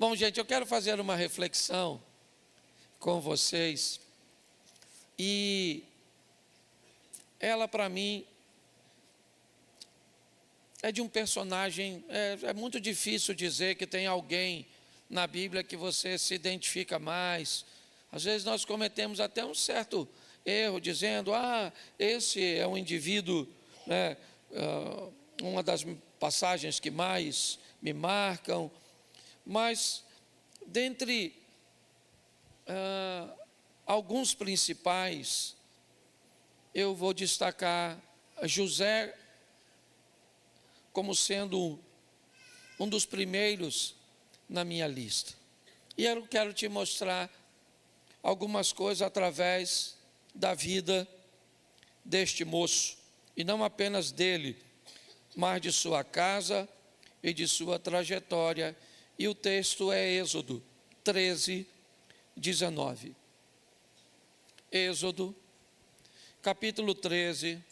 Bom, gente, eu quero fazer uma reflexão com vocês e ela, para mim, é de um personagem, é muito difícil dizer que tem alguém na Bíblia que você se identifica mais. Às vezes nós cometemos até um certo erro, dizendo, esse é um indivíduo, né, uma das passagens que mais me marcam, mas dentre alguns principais, eu vou destacar José como sendo um dos primeiros na minha lista. E eu quero te mostrar algumas coisas através da vida deste moço, e não apenas dele, mas de sua casa e de sua trajetória. E o texto é Êxodo 13, 19. Êxodo, capítulo 13,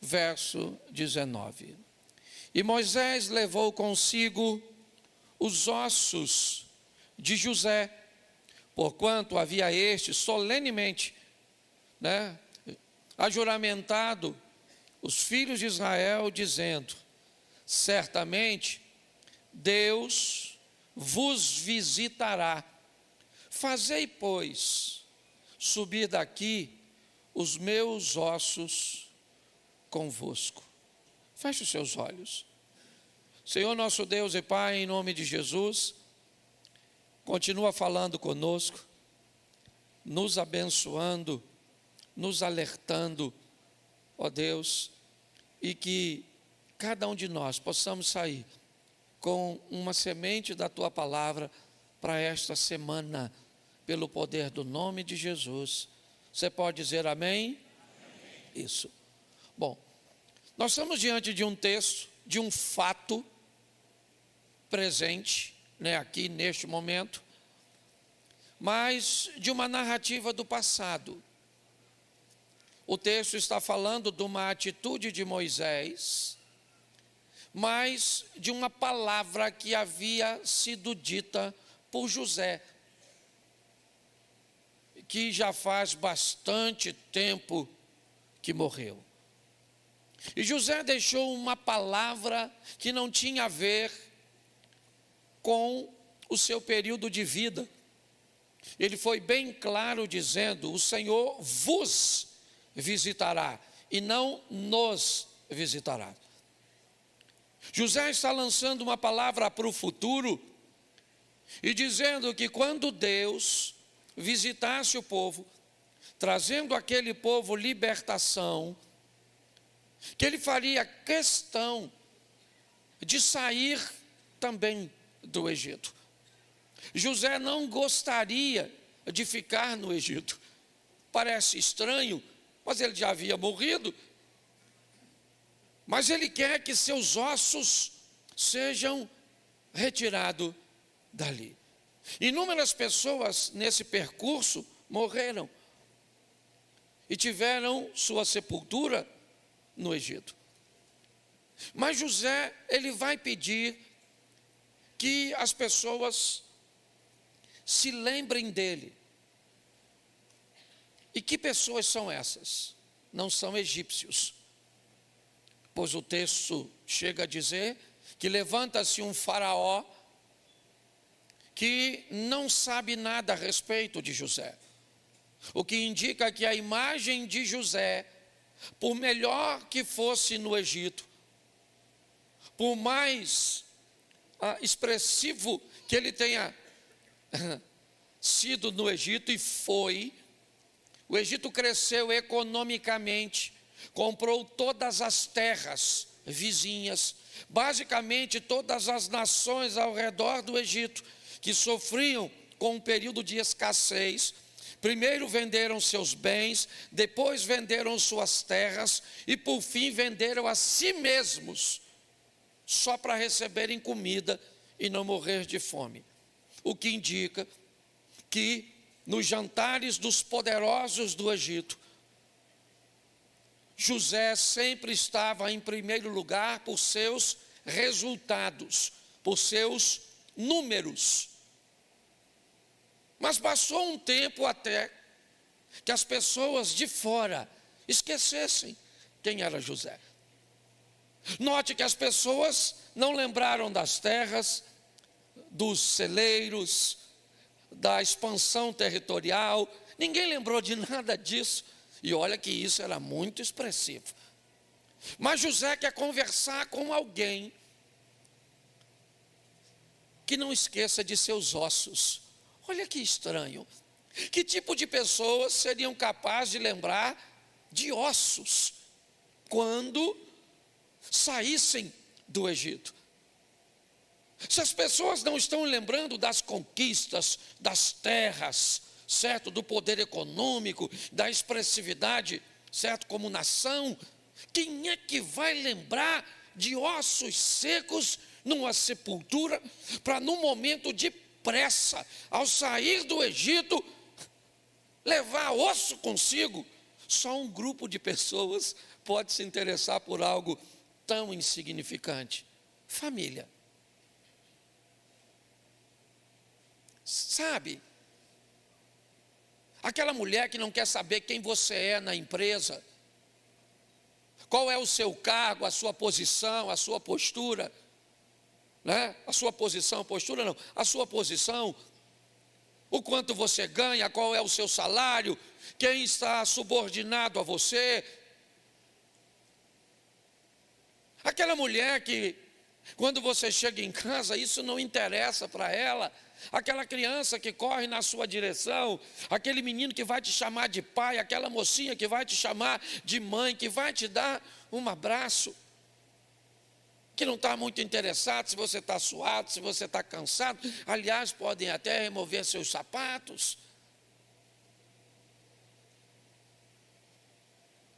verso 19. E Moisés levou consigo os ossos de José, porquanto havia este solenemente, ajuramentado os filhos de Israel, dizendo: certamente Deus vos visitará. Fazei, pois, subir daqui os meus ossos convosco. Feche os seus olhos. Senhor nosso Deus e Pai, em nome de Jesus, continua falando conosco, nos abençoando, nos alertando, ó Deus, e que cada um de nós possamos sair com uma semente da Tua palavra para esta semana, pelo poder do nome de Jesus. Você pode dizer amém? Amém. Isso. Bom, nós estamos diante de um texto, de um fato presente, aqui neste momento, mas de uma narrativa do passado. O texto está falando de uma atitude de Moisés, mas de uma palavra que havia sido dita por José, que já faz bastante tempo que morreu. E José deixou uma palavra que não tinha a ver com o seu período de vida. Ele foi bem claro dizendo: o Senhor vos visitará e não nos visitará. José está lançando uma palavra para o futuro e dizendo que quando Deus visitasse o povo, trazendo àquele povo libertação, que ele faria questão de sair também do Egito. José não gostaria de ficar no Egito. Parece estranho, mas ele já havia morrido. Mas ele quer que seus ossos sejam retirados dali. Inúmeras pessoas nesse percurso morreram e tiveram sua sepultura no Egito. Mas José, ele vai pedir que as pessoas se lembrem dele. E que pessoas são essas? Não são egípcios, pois o texto chega a dizer que levanta-se um faraó que não sabe nada a respeito de José, o que indica que a imagem de José, por melhor que fosse no Egito, por mais expressivo que ele tenha sido no Egito, e foi, o Egito cresceu economicamente, comprou todas as terras vizinhas, basicamente todas as nações ao redor do Egito, que sofriam com um período de escassez, primeiro venderam seus bens, depois venderam suas terras e por fim venderam a si mesmos, só para receberem comida e não morrer de fome. O que indica que nos jantares dos poderosos do Egito, José sempre estava em primeiro lugar por seus resultados, por seus números. Mas passou um tempo até que as pessoas de fora esquecessem quem era José. Note que as pessoas não lembraram das terras, dos celeiros, da expansão territorial, ninguém lembrou de nada disso. E olha que isso era muito expressivo. Mas José quer conversar com alguém que não esqueça de seus ossos. Olha que estranho. Que tipo de pessoas seriam capazes de lembrar de ossos quando saíssem do Egito? Se as pessoas não estão lembrando das conquistas, das terras, certo? Do poder econômico, da expressividade, certo? Como nação, quem é que vai lembrar de ossos secos numa sepultura, para num momento de pressa, ao sair do Egito, levar osso consigo? Só um grupo de pessoas pode se interessar por algo tão insignificante: família. Sabe, aquela mulher que não quer saber quem você é na empresa, qual é o seu cargo, a sua posição, a sua postura, né? A sua posição, postura não, a sua posição, o quanto você ganha, qual é o seu salário, quem está subordinado a você. Aquela mulher que, quando você chega em casa, isso não interessa para ela. Aquela criança que corre na sua direção, aquele menino que vai te chamar de pai, aquela mocinha que vai te chamar de mãe, que vai te dar um abraço, que não está muito interessado se você está suado, se você está cansado. Aliás, podem até remover seus sapatos.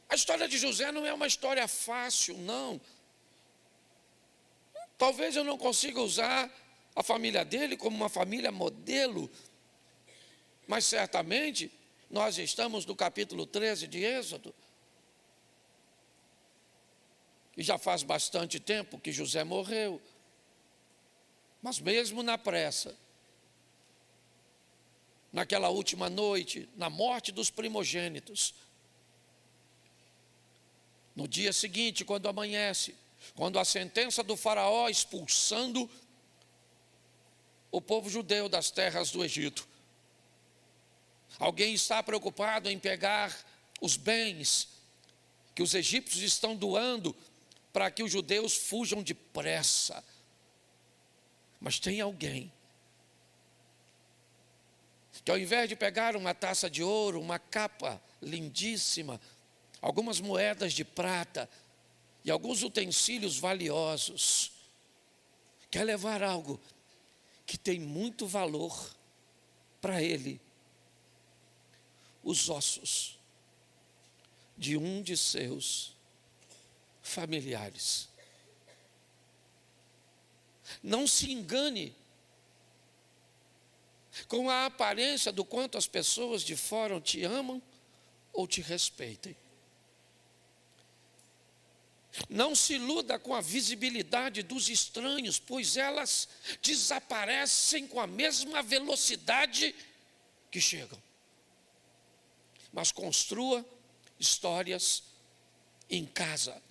A história de José não é uma história fácil, não. Talvez eu não consiga usar a família dele como uma família modelo, mas certamente nós estamos no capítulo 13 de Êxodo, e já faz bastante tempo que José morreu, mas mesmo na pressa, naquela última noite, na morte dos primogênitos, no dia seguinte, quando amanhece, quando a sentença do faraó expulsando o povo judeu das terras do Egito, alguém está preocupado em pegar os bens que os egípcios estão doando para que os judeus fujam depressa. Mas tem alguém que, ao invés de pegar uma taça de ouro, uma capa lindíssima, algumas moedas de prata e alguns utensílios valiosos, quer levar algo que tem muito valor para ele: os ossos de um de seus familiares. Não se engane com a aparência do quanto as pessoas de fora te amam ou te respeitem. Não se iluda com a visibilidade dos estranhos, pois elas desaparecem com a mesma velocidade que chegam. Mas construa histórias em casa.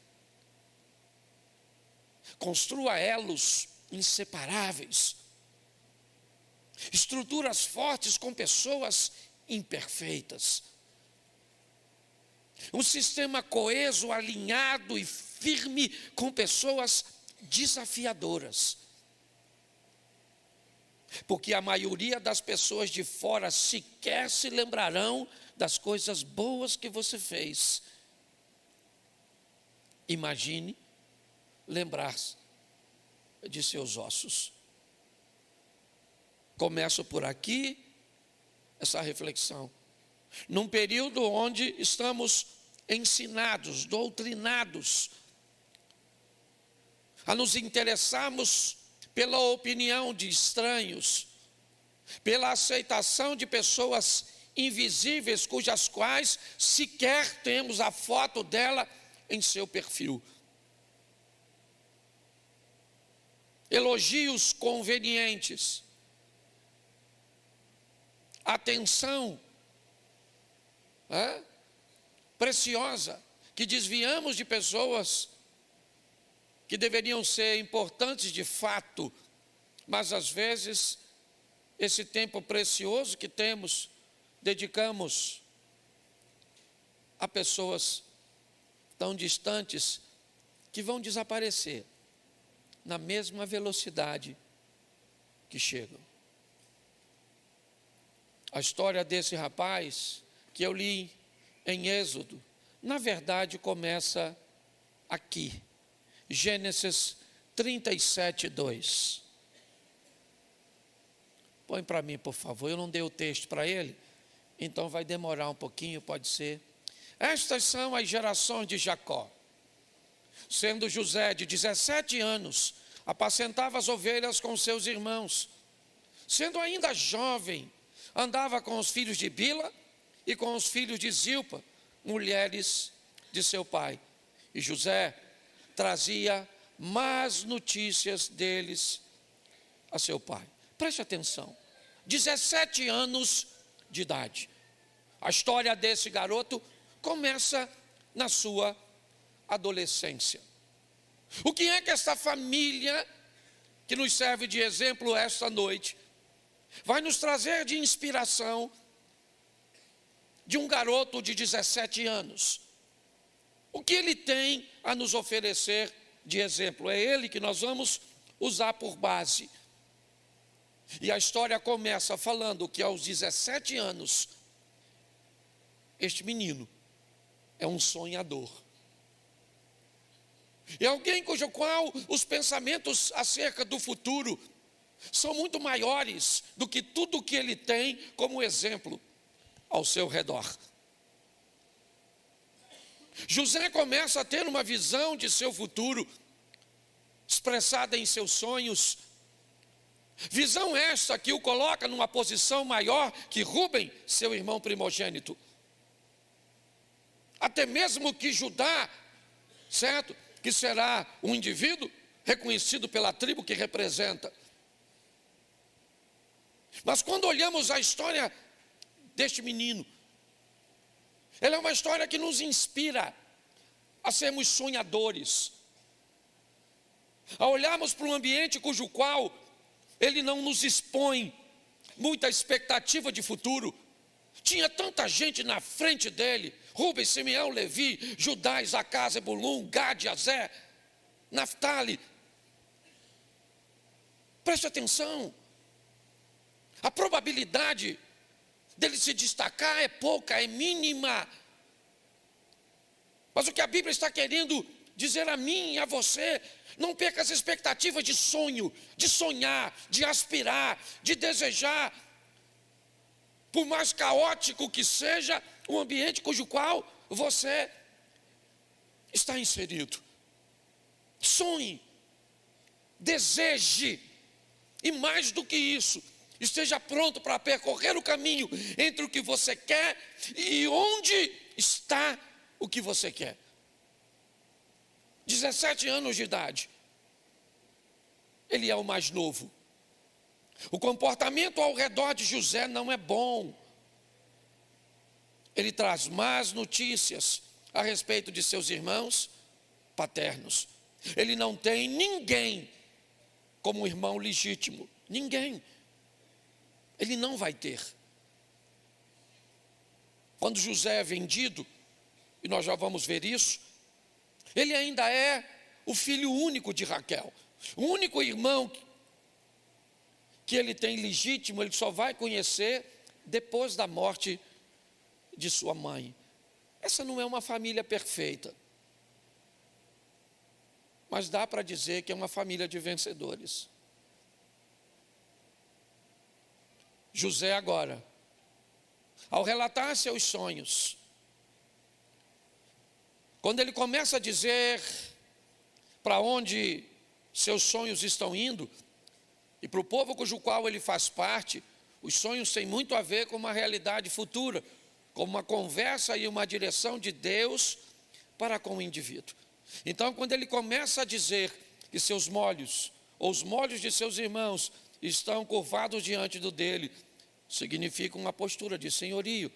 Construa elos inseparáveis. Estruturas fortes com pessoas imperfeitas. Um sistema coeso, alinhado e firme com pessoas desafiadoras. Porque a maioria das pessoas de fora sequer se lembrarão das coisas boas que você fez. Imagine lembrar-se de seus ossos. Começo por aqui essa reflexão. Num período onde estamos ensinados, doutrinados, a nos interessarmos pela opinião de estranhos, pela aceitação de pessoas invisíveis, cujas quais sequer temos a foto dela em seu perfil. elogios convenientes, atenção preciosa, que desviamos de pessoas que deveriam ser importantes de fato, mas às vezes esse tempo precioso que temos, dedicamos a pessoas tão distantes que vão desaparecer na mesma velocidade que chegam. A história desse rapaz que eu li em Êxodo, na verdade começa aqui, Gênesis 37, 2. Põe para mim, por favor, eu não dei o texto para ele, então vai demorar um pouquinho, pode ser. Estas são as gerações de Jacó. Sendo José de 17 anos, apacentava as ovelhas com seus irmãos. Sendo ainda jovem, andava com os filhos de Bila e com os filhos de Zilpa, mulheres de seu pai. E José trazia más notícias deles a seu pai. Preste atenção, 17 anos de idade. A história desse garoto começa na sua adolescência. O que é que esta família, que nos serve de exemplo esta noite, vai nos trazer de inspiração de um garoto de 17 anos? O que ele tem a nos oferecer de exemplo? É ele que nós vamos usar por base. E a história começa falando que aos 17 anos, este menino é um sonhador. É alguém cujo qual os pensamentos acerca do futuro são muito maiores do que tudo o que ele tem como exemplo ao seu redor. José começa a ter uma visão de seu futuro, expressada em seus sonhos. Visão esta que o coloca numa posição maior que Rúben, seu irmão primogênito. Até mesmo que Judá, certo? Que será um indivíduo reconhecido pela tribo que representa. Mas quando olhamos a história deste menino, ela é uma história que nos inspira a sermos sonhadores, a olharmos para um ambiente cujo qual ele não nos expõe muita expectativa de futuro. Tinha tanta gente na frente dele: Rubem, Simeão, Levi, Judá, Isacar, Zebulun, Gade, Azé, Naftali. Preste atenção, a probabilidade dele se destacar é pouca, é mínima. Mas o que a Bíblia está querendo dizer a mim e a você: não perca as expectativas de sonho, de sonhar, de aspirar, de desejar. Por mais caótico que seja o ambiente cujo qual você está inserido. Sonhe, deseje, e mais do que isso, esteja pronto para percorrer o caminho entre o que você quer e onde está o que você quer. 17 anos de idade, ele é o mais novo. O comportamento ao redor de José não é bom. Ele traz más notícias a respeito de seus irmãos paternos. Ele não tem ninguém como irmão legítimo. Ninguém. Ele não vai ter. Quando José é vendido, e nós já vamos ver isso, ele ainda é o filho único de Raquel. O único irmão que ele tem legítimo, ele só vai conhecer depois da morte de sua mãe. Essa não é uma família perfeita, mas dá para dizer que é uma família de vencedores. José agora, ao relatar seus sonhos, quando ele começa a dizer para onde seus sonhos estão indo, e para o povo cujo qual ele faz parte, os sonhos têm muito a ver com uma realidade futura, com uma conversa e uma direção de Deus para com o indivíduo. Então, quando ele começa a dizer que seus molhos ou os molhos de seus irmãos estão curvados diante do dele, significa uma postura de senhorio.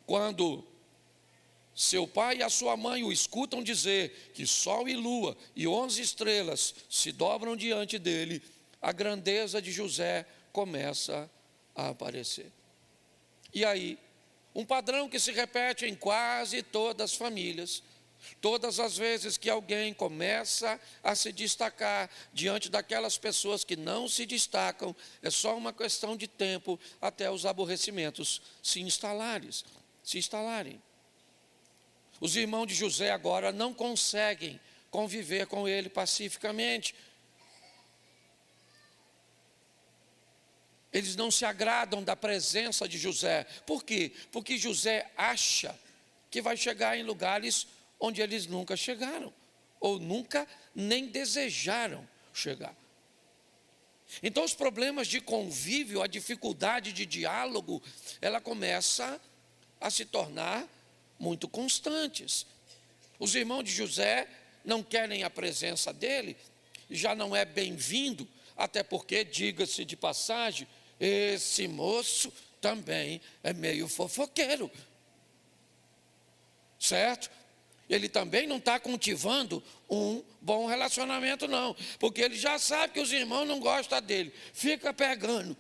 Quando seu pai e a sua mãe o escutam dizer que sol e lua e 11 estrelas se dobram diante dele, a grandeza de José começa a aparecer. E aí, um padrão que se repete em quase todas as famílias. Todas as vezes que alguém começa a se destacar diante daquelas pessoas que não se destacam, é só uma questão de tempo até os aborrecimentos se instalarem. Os irmãos de José agora não conseguem conviver com ele pacificamente. Eles não se agradam da presença de José. Por quê? Porque José acha que vai chegar em lugares onde eles nunca chegaram, ou nunca nem desejaram chegar. Então os problemas de convívio, a dificuldade de diálogo, ela começa a se tornar muito constantes. Os irmãos de José não querem a presença dele, já não é bem-vindo, até porque, diga-se de passagem, esse moço também é meio fofoqueiro, certo? Ele também não está cultivando um bom relacionamento, não, porque ele já sabe que os irmãos não gostam dele, fica pegando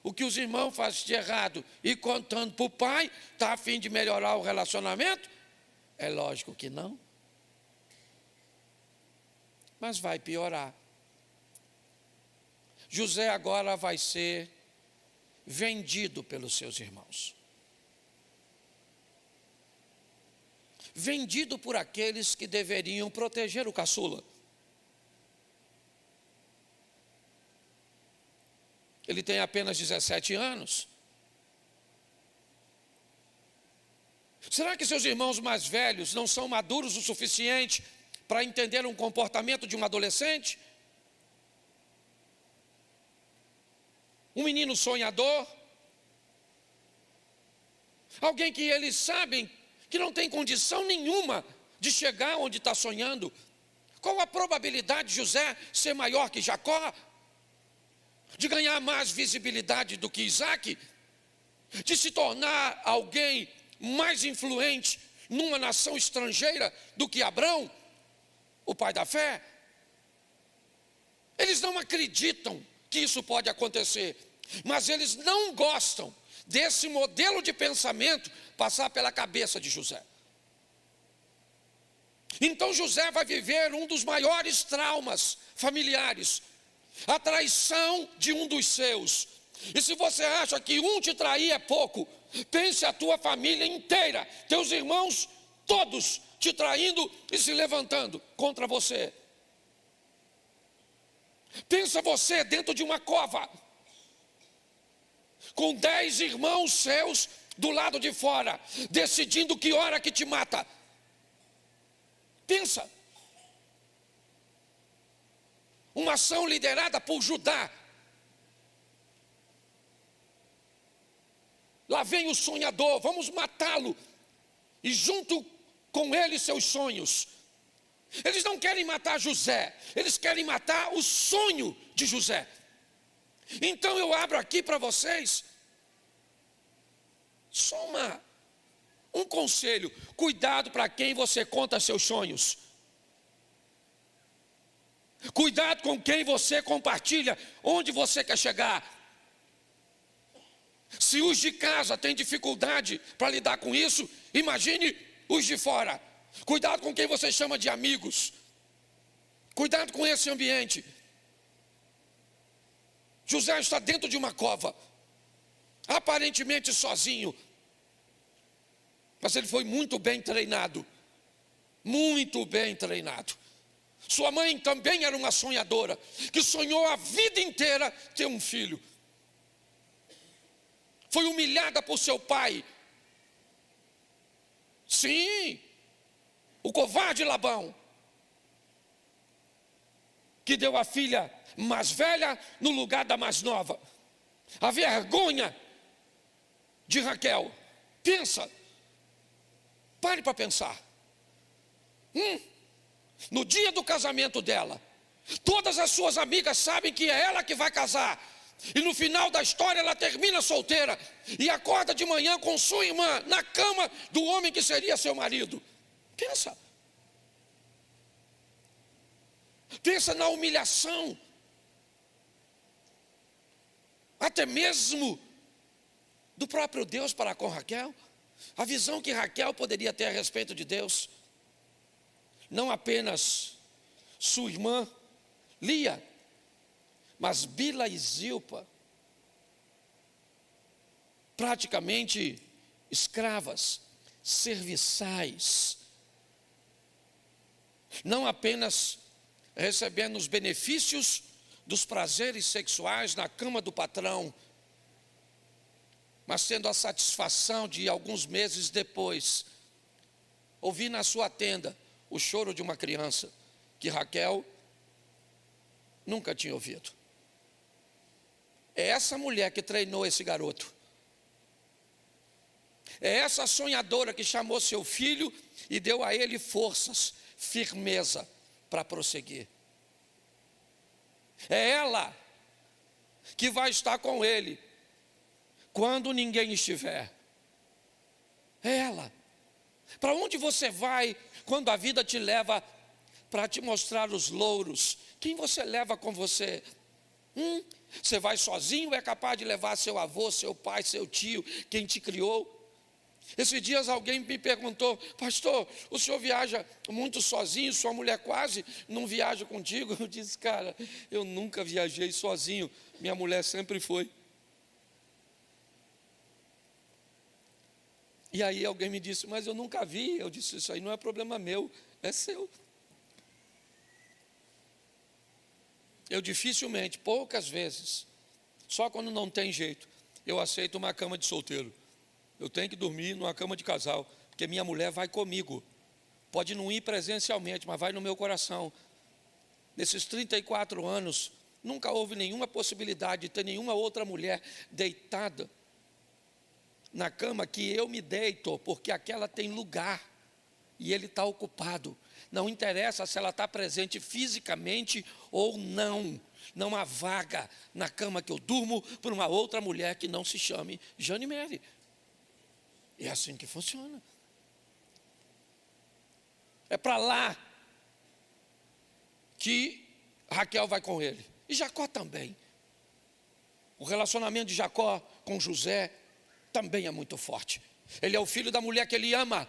o que os irmãos fazem de errado e contando para o pai, está a fim de melhorar o relacionamento? É lógico que não. Mas vai piorar. José agora vai ser vendido pelos seus irmãos. Vendido por aqueles que deveriam proteger o caçula. Ele tem apenas 17 anos. Será que seus irmãos mais velhos não são maduros o suficiente para entender um comportamento de um adolescente? Um menino sonhador? Alguém que eles sabem que não tem condição nenhuma de chegar onde está sonhando? Qual a probabilidade de José ser maior que Jacó? De ganhar mais visibilidade do que Isaac? De se tornar alguém mais influente numa nação estrangeira do que Abrão, o pai da fé? Eles não acreditam que isso pode acontecer, mas eles não gostam desse modelo de pensamento passar pela cabeça de José. Então José vai viver um dos maiores traumas familiares, a traição de um dos seus. E se você acha que um te trair é pouco, pense a tua família inteira, teus irmãos todos te traindo e se levantando contra você. Pensa você dentro de uma cova, com 10 irmãos seus do lado de fora, decidindo que hora que te mata. Pensa. Uma ação liderada por Judá. Lá vem o sonhador, vamos matá-lo. E junto com ele seus sonhos. Eles não querem matar José, eles querem matar o sonho de José. Então eu abro aqui para vocês só um conselho: cuidado para quem você conta seus sonhos. Cuidado com quem você compartilha onde você quer chegar. Se os de casa têm dificuldade para lidar com isso, imagine os de fora. Cuidado com quem você chama de amigos. Cuidado com esse ambiente. José está dentro de uma cova, aparentemente sozinho, mas ele foi muito bem treinado. Muito bem treinado. Sua mãe também era uma sonhadora, que sonhou a vida inteira ter um filho. Foi humilhada por seu pai. Sim, o covarde Labão, que deu a filha mais velha no lugar da mais nova. A vergonha de Raquel. Pensa, pare para pensar. No dia do casamento dela, Todas as suas amigas sabem que é ela que vai casar. E no final da história ela termina solteira e acorda de manhã com sua irmã na cama do homem que seria seu marido. Pensa. Pensa na humilhação. Até mesmo do próprio Deus para com Raquel. A visão que Raquel poderia ter a respeito de Deus. Não apenas sua irmã Lia, mas Bila e Zilpa, praticamente escravas, serviçais, não apenas recebendo os benefícios dos prazeres sexuais na cama do patrão, mas tendo a satisfação de alguns meses depois, ouvir na sua tenda o choro de uma criança que Raquel nunca tinha ouvido. É essa mulher que treinou esse garoto. É essa sonhadora que chamou seu filho e deu a ele forças, firmeza para prosseguir. É ela que vai estar com ele quando ninguém estiver. É ela. Para onde você vai quando a vida te leva para te mostrar os louros? Quem você leva com você? Você vai sozinho ou é capaz de levar seu avô, seu pai, seu tio, quem te criou? Esses dias alguém me perguntou: pastor, o senhor viaja muito sozinho, sua mulher quase não viaja contigo? Eu disse: cara, eu nunca viajei sozinho, minha mulher sempre foi. E aí alguém me disse: mas eu nunca vi. Eu disse: isso aí não é problema meu, é seu. Eu dificilmente, poucas vezes, só quando não tem jeito, eu aceito uma cama de solteiro. Eu tenho que dormir numa cama de casal, porque minha mulher vai comigo. Pode não ir presencialmente, mas vai no meu coração. Nesses 34 anos, nunca houve nenhuma possibilidade de ter nenhuma outra mulher deitada na cama que eu me deito, porque aquela tem lugar e ele está ocupado. Não interessa se ela está presente fisicamente ou não. Não há vaga na cama que eu durmo por uma outra mulher que não se chame Jane Mary. É assim que funciona. É para lá que Raquel vai com ele. E Jacó também. O relacionamento de Jacó com José também é muito forte. Ele é o filho da mulher que ele ama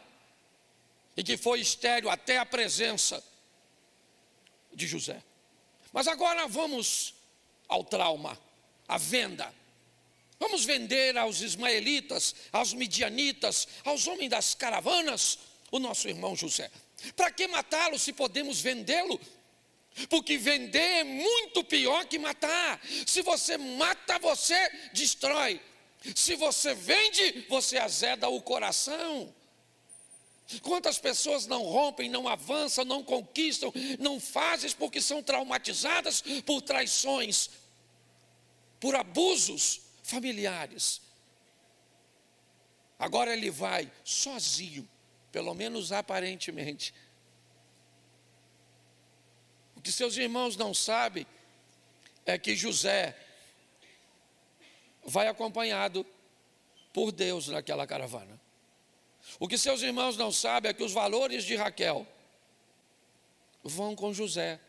e que foi estéril até a presença de José. Mas agora vamos ao trauma, à venda. Vamos vender aos ismaelitas, aos midianitas, aos homens das caravanas, o nosso irmão José. Para que matá-lo se podemos vendê-lo? Porque vender é muito pior que matar. Se você mata, você destrói. Se você vende, você azeda o coração. Quantas pessoas não rompem, não avançam, não conquistam, não fazem porque são traumatizadas por traições, por abusos familiares. Agora ele vai sozinho, pelo menos aparentemente. O que seus irmãos não sabem é que José vai acompanhado por Deus naquela caravana. O que seus irmãos não sabem é que os valores de Raquel vão com José.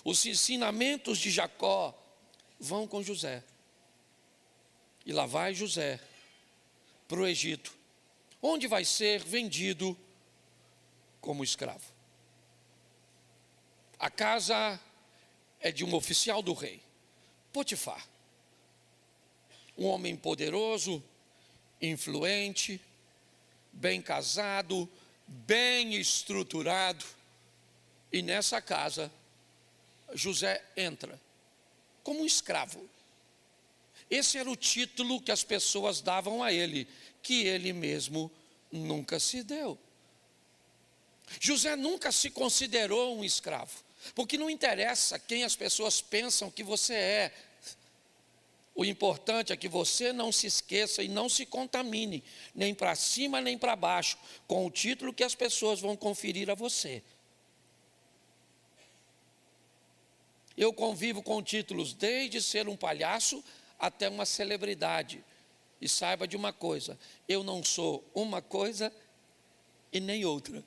Os ensinamentos de Jacó vão com José. E lá vai José para o Egito, onde vai ser vendido como escravo. A casa é de um oficial do rei, Potifar. Um homem poderoso, influente, bem casado, bem estruturado. E nessa casa, José entra como um escravo. Esse era o título que as pessoas davam a ele, que ele mesmo nunca se deu. José nunca se considerou um escravo, porque não interessa quem as pessoas pensam que você é. O importante é que você não se esqueça e não se contamine, nem para cima nem para baixo, com o título que as pessoas vão conferir a você. Eu convivo com títulos desde ser um palhaço até uma celebridade. E saiba de uma coisa, eu não sou uma coisa e nem outra.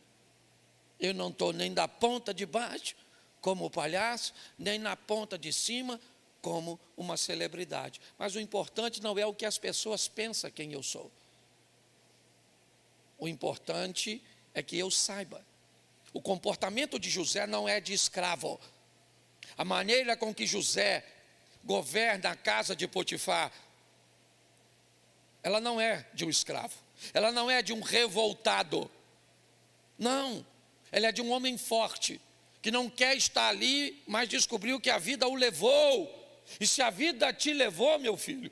Eu não estou nem da ponta de baixo, como o palhaço, nem na ponta de cima, como uma celebridade. Mas o importante não é o que as pessoas pensam quem eu sou. O importante é que eu saiba. O comportamento de José não é de escravo. A maneira com que José governa a casa de Potifar, ela não é de um escravo. Ela não é de um revoltado. Não, ela é de um homem forte, que não quer estar ali, mas descobriu que a vida o levou. E se a vida te levou, meu filho,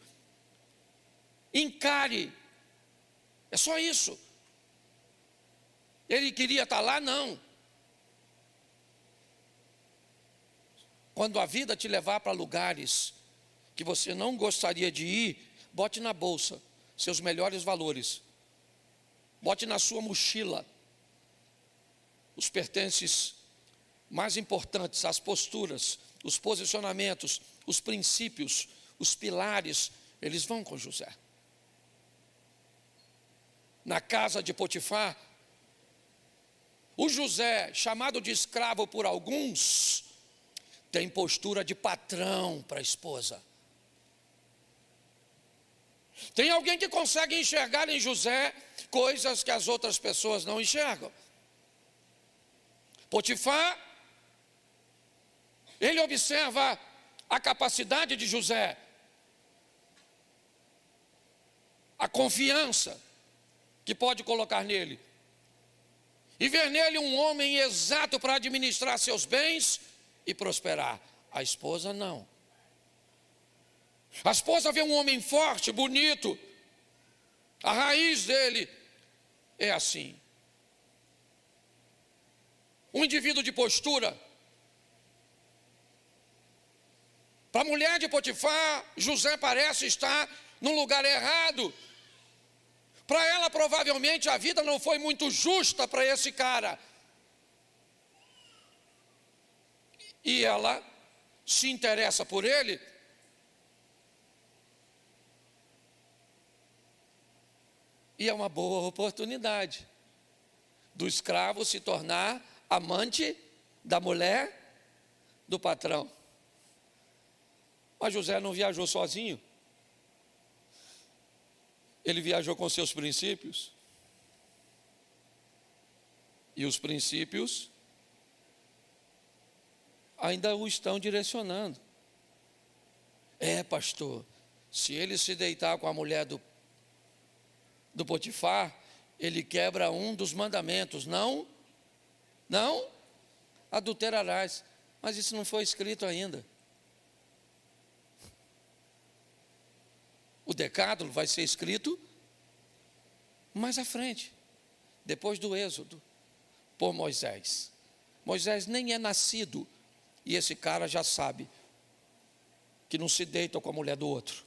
encare. É só isso. Ele queria estar lá? Não. Quando a vida te levar para lugares que você não gostaria de ir, bote na bolsa seus melhores valores. Bote na sua mochila os pertences mais importantes, as posturas, os posicionamentos, os princípios, os pilares, eles vão com José. Na casa de Potifar, o José, chamado de escravo por alguns, tem postura de patrão para a esposa. Tem alguém que consegue enxergar em José coisas que as outras pessoas não enxergam. Potifar, ele observa a capacidade de José, a confiança que pode colocar nele, e ver nele um homem exato para administrar seus bens e prosperar. A esposa não. A esposa vê um homem forte, bonito. A raiz dele é assim. Um indivíduo de postura. Para a mulher de Potifar, José parece estar no lugar errado. Para ela, provavelmente, a vida não foi muito justa para esse cara. E ela se interessa por ele. E é uma boa oportunidade do escravo se tornar amante da mulher do patrão. Mas José não viajou sozinho. Ele viajou com seus princípios. E os princípios ainda o estão direcionando. Pastor, se ele se deitar com a mulher do Potifar, ele quebra um dos mandamentos. Não adulterarás. Mas isso não foi escrito ainda. O decálogo vai ser escrito mais à frente, depois do Êxodo, por Moisés. Moisés nem é nascido, e esse cara já sabe que não se deita com a mulher do outro.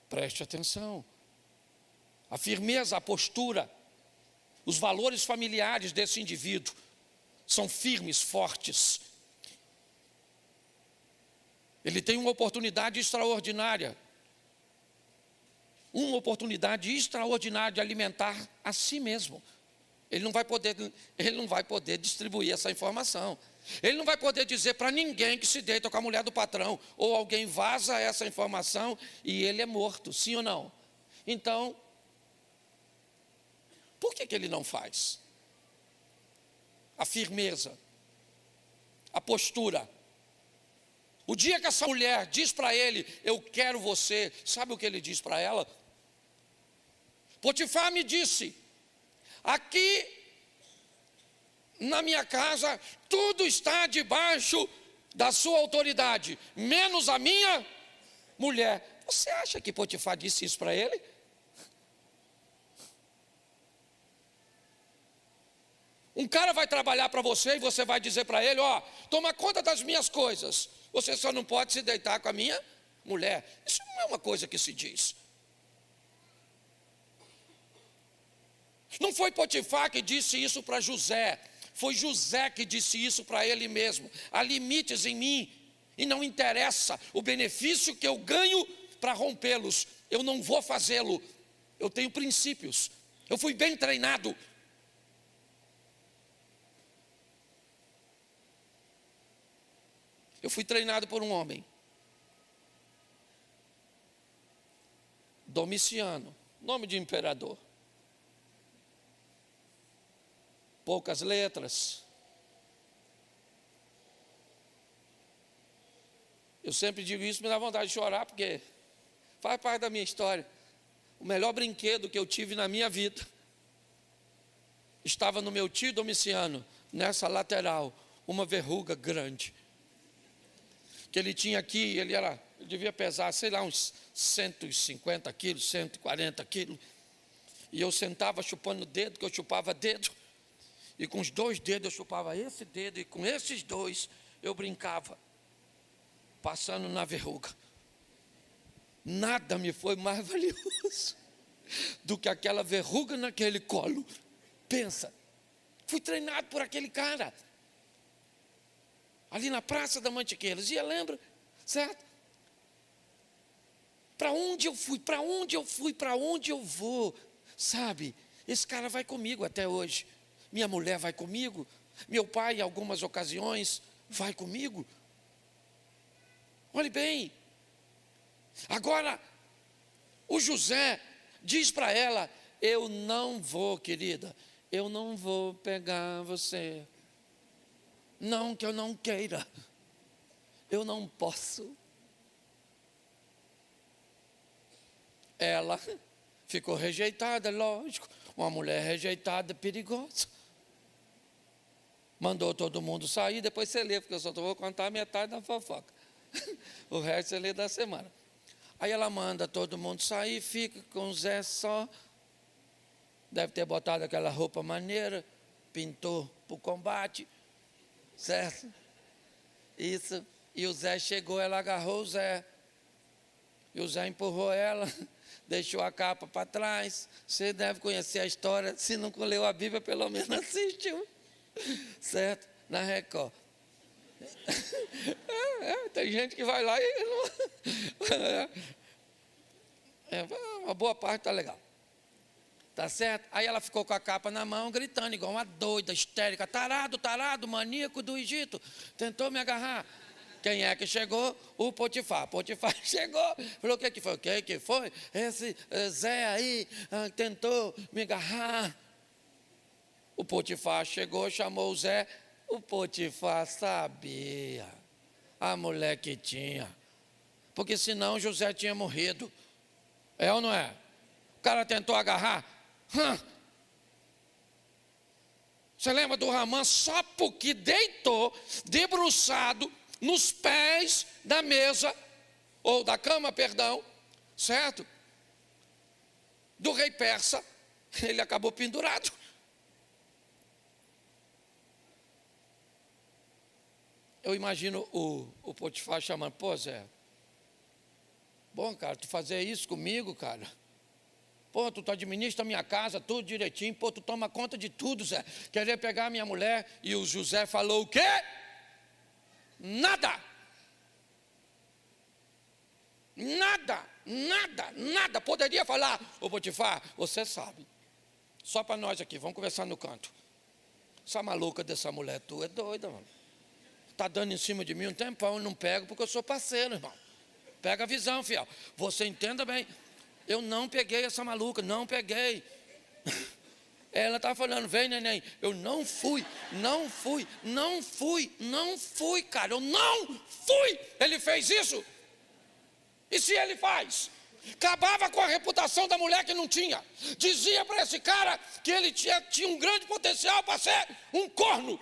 Preste atenção. A firmeza, a postura, os valores familiares desse indivíduo são firmes, fortes. Ele tem uma oportunidade extraordinária. Uma oportunidade extraordinária de alimentar a si mesmo. Ele não vai poder distribuir essa informação. Ele não vai poder dizer para ninguém que se deita com a mulher do patrão, ou alguém vaza essa informação e ele é morto, sim ou não? Então, por que ele não faz? A firmeza, a postura. O dia que essa mulher diz para ele, eu quero você, sabe o que ele diz para ela? Potifar me disse, aqui na minha casa, tudo está debaixo da sua autoridade, menos a minha mulher. Você acha que Potifar disse isso para ele? Um cara vai trabalhar para você e você vai dizer para ele, toma conta das minhas coisas. Você só não pode se deitar com a minha mulher. Isso não é uma coisa que se diz. Não foi Potifar que disse isso para José. Foi José que disse isso para ele mesmo: há limites em mim, e não interessa o benefício que eu ganho para rompê-los, eu não vou fazê-lo. Eu tenho princípios, eu fui bem treinado. Eu fui treinado por um homem, Domiciano, nome de imperador. Poucas letras. Eu sempre digo isso, me dá vontade de chorar, porque faz parte da minha história. O melhor brinquedo que eu tive na minha vida estava no meu tio Domiciano, nessa lateral, uma verruga grande. Que ele tinha aqui, ele devia pesar, sei lá, uns 150 quilos, 140 quilos. E eu sentava chupando o dedo, que eu chupava dedo. E com os 2 dedos eu chupava esse dedo, e com esses 2 eu brincava, passando na verruga. Nada me foi mais valioso do que aquela verruga naquele colo. Pensa, fui treinado por aquele cara, ali na Praça da Mantiqueiras, e eu lembro, certo? Para onde eu fui, para onde eu fui, para onde eu vou, sabe? Esse cara vai comigo até hoje. Minha mulher vai comigo, meu pai em algumas ocasiões vai comigo. Olhe bem, agora o José diz para ela: eu não vou, querida, eu não vou pegar você. Não que eu não queira, eu não posso. Ela ficou rejeitada, lógico. Uma mulher rejeitada é perigosa. Mandou todo mundo sair, depois você lê, porque eu só vou contar metade da fofoca. O resto você lê da semana. Aí ela manda todo mundo sair, fica com o Zé só. Deve ter botado aquela roupa maneira, pintou para o combate, certo? Isso. E o Zé chegou, ela agarrou o Zé. E o Zé empurrou ela, deixou a capa para trás. Você deve conhecer a história, se não leu a Bíblia, pelo menos assistiu. Certo? Na Record. Tem gente que vai lá e não... uma boa parte está legal. Tá certo? Aí ela ficou com a capa na mão, gritando igual uma doida, histérica: tarado, tarado, maníaco do Egito, tentou me agarrar. Quem é que chegou? O Potifar. Potifar chegou, falou: o que foi? O que foi? Esse Zé aí tentou me agarrar. O Potifar chegou, chamou o Zé. O Potifar sabia a mulher que tinha, porque senão José tinha morrido. É ou não é? O cara tentou agarrar. Você lembra do Ramã? Só porque deitou debruçado nos pés da mesa, ou da cama, perdão, certo? Do rei persa, ele acabou pendurado. Eu imagino o Potifar chamando: pô, Zé, bom, cara, tu fazer isso comigo, cara. Pô, tu administra a minha casa, tudo direitinho. Pô, tu toma conta de tudo, Zé. Querer pegar a minha mulher. E o José falou: o quê? Nada. Nada, nada, nada. Poderia falar: ô Potifar, você sabe. Só para nós aqui, vamos conversar no canto. Essa maluca dessa mulher tua é doida, mano. Está dando em cima de mim um tempão, eu não pego porque eu sou parceiro, irmão. Pega a visão, fiel. Você entenda bem. Eu não peguei essa maluca, não peguei. Ela está falando: vem, neném. Eu não fui, não fui, não fui, não fui, cara. Eu não fui. Ele fez isso. E se ele faz? Acabava com a reputação da mulher que não tinha. Dizia para esse cara que ele tinha um grande potencial para ser um corno.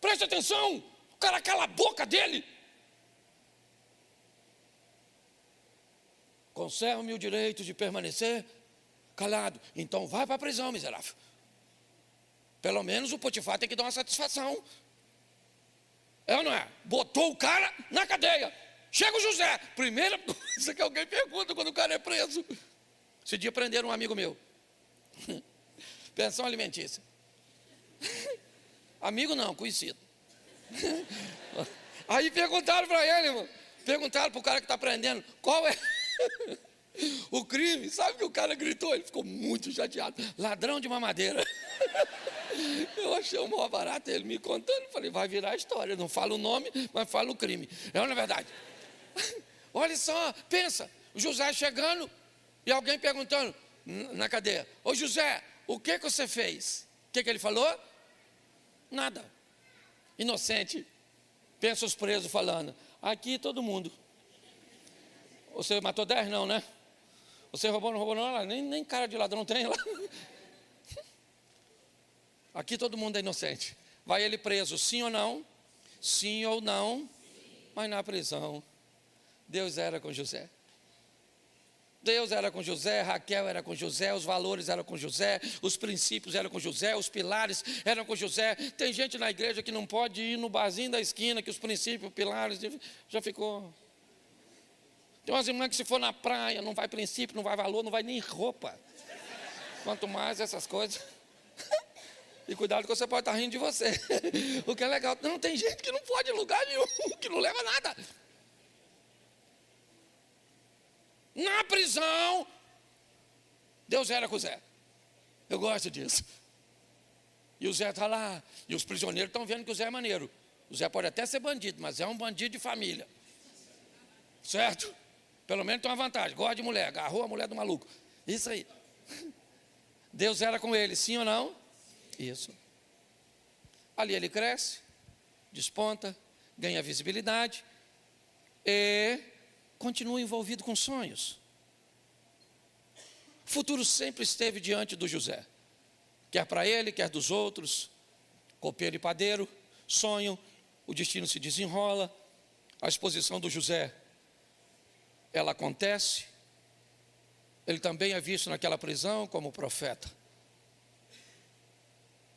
Preste atenção, o cara cala a boca dele. Conserve-me o direito de permanecer calado. Então vai para a prisão, miserável. Pelo menos o Potifar tem que dar uma satisfação. É ou não é? Botou o cara na cadeia. Chega o José. Primeira coisa que alguém pergunta quando o cara é preso. Esse dia prenderam um amigo meu. Pensão alimentícia. Amigo não, conhecido. Aí perguntaram para ele, irmão. Perguntaram para o cara que está aprendendo, qual é o crime? Sabe que o cara gritou? Ele ficou muito chateado. Ladrão de mamadeira. Eu achei o maior barato ele me contando. Falei, vai virar história. Não fala o nome, mas fala o crime. É uma verdade. Olha só, pensa. O José chegando e alguém perguntando na cadeia. Ô José, o que você fez? O que ele falou? Nada. Inocente. Pensa os presos falando. Aqui todo mundo. Você matou 10? Não, né? Você roubou, não roubou, não? Nem cara de ladrão tem lá. Aqui todo mundo é inocente. Vai ele preso, sim ou não? Sim ou não? Mas na prisão, Deus era com José. Deus era com José, Raquel era com José, os valores eram com José, os princípios eram com José, os pilares eram com José. Tem gente na igreja que não pode ir no barzinho da esquina, que os princípios, pilares, já ficou. Tem umas irmãs que se for na praia, não vai princípio, não vai valor, não vai nem roupa. Quanto mais essas coisas. E cuidado que você pode estar rindo de você. O que é legal. Não, tem gente que não pode em lugar nenhum, que não leva nada. Na prisão, Deus era com o Zé. Eu gosto disso. E o Zé está lá. E os prisioneiros estão vendo que o Zé é maneiro. O Zé pode até ser bandido, mas é um bandido de família. Certo? Pelo menos tem uma vantagem. Gosta de mulher, agarrou a mulher do maluco. Isso aí. Deus era com ele, sim ou não? Isso. Ali ele cresce, desponta, ganha visibilidade e continua envolvido com sonhos. O futuro sempre esteve diante do José. Quer para ele, quer dos outros. Copeiro e padeiro, sonho, o destino se desenrola. A exposição do José, ela acontece. Ele também é visto naquela prisão como profeta.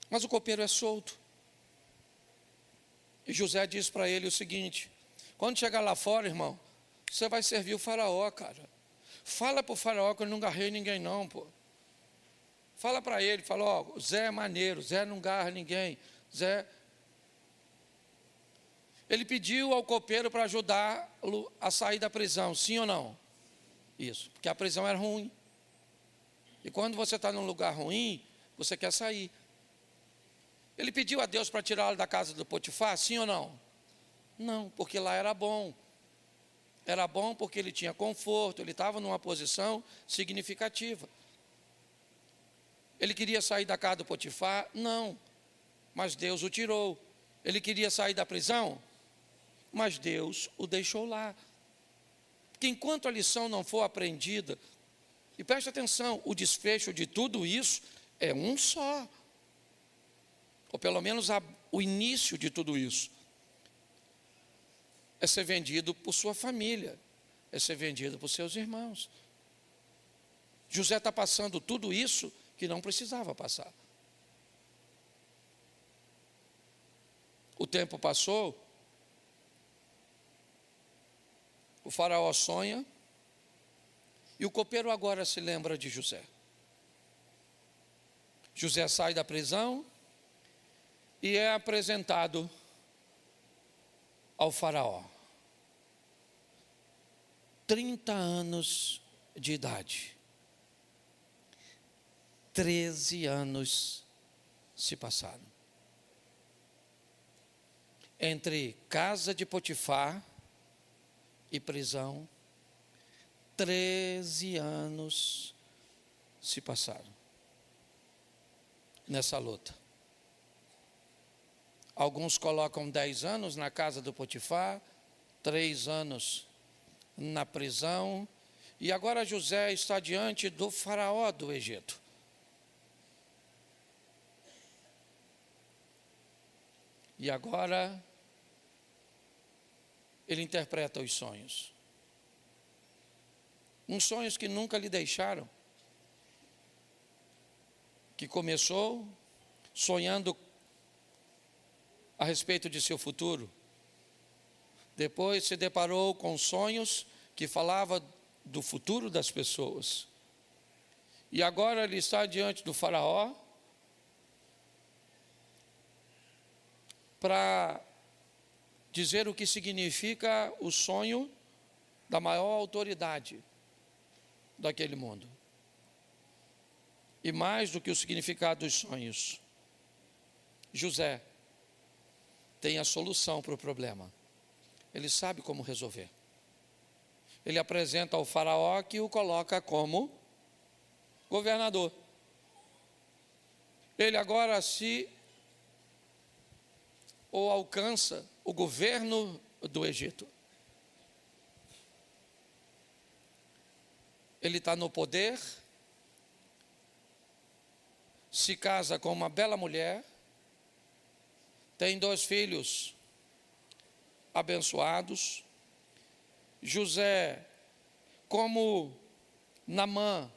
Mas o copeiro é solto. E José diz para ele o seguinte: quando chegar lá fora, irmão, você vai servir o faraó, cara. Fala para o faraó que eu não garrei ninguém não, pô. Fala para ele, fala, ó, Zé é maneiro, Zé não garra ninguém. Zé. Ele pediu ao copeiro para ajudá-lo a sair da prisão, sim ou não? Isso, porque a prisão era ruim. E quando você está num lugar ruim, você quer sair. Ele pediu a Deus para tirá-lo da casa do Potifar, sim ou não? Não, porque lá era bom. Era bom porque ele tinha conforto, ele estava numa posição significativa. Ele queria sair da casa do Potifar? Não, mas Deus o tirou. Ele queria sair da prisão? Mas Deus o deixou lá. Porque enquanto a lição não for aprendida, e preste atenção, o desfecho de tudo isso é um só. Ou pelo menos o início de tudo isso. É ser vendido por sua família. É ser vendido por seus irmãos. José está passando tudo isso que não precisava passar. O tempo passou. O faraó sonha. E o copeiro agora se lembra de José. José sai da prisão e é apresentado ao faraó. 30 anos de idade. 13 anos se passaram. Entre casa de Potifar e prisão, 13 anos se passaram nessa luta. Alguns colocam 10 anos na casa do Potifar, 3 anos na prisão, e agora José está diante do faraó do Egito. E agora ele interpreta os sonhos. Uns sonhos que nunca lhe deixaram. Que começou sonhando a respeito de seu futuro. Depois se deparou com sonhos que falavam do futuro das pessoas. E agora ele está diante do faraó para dizer o que significa o sonho da maior autoridade daquele mundo. E mais do que o significado dos sonhos, José tem a solução para o problema. Ele sabe como resolver. Ele apresenta ao faraó, que o coloca como governador. Ele agora alcança o governo do Egito. Ele está no poder, se casa com uma bela mulher, tem 2 filhos abençoados. José, como Naamã,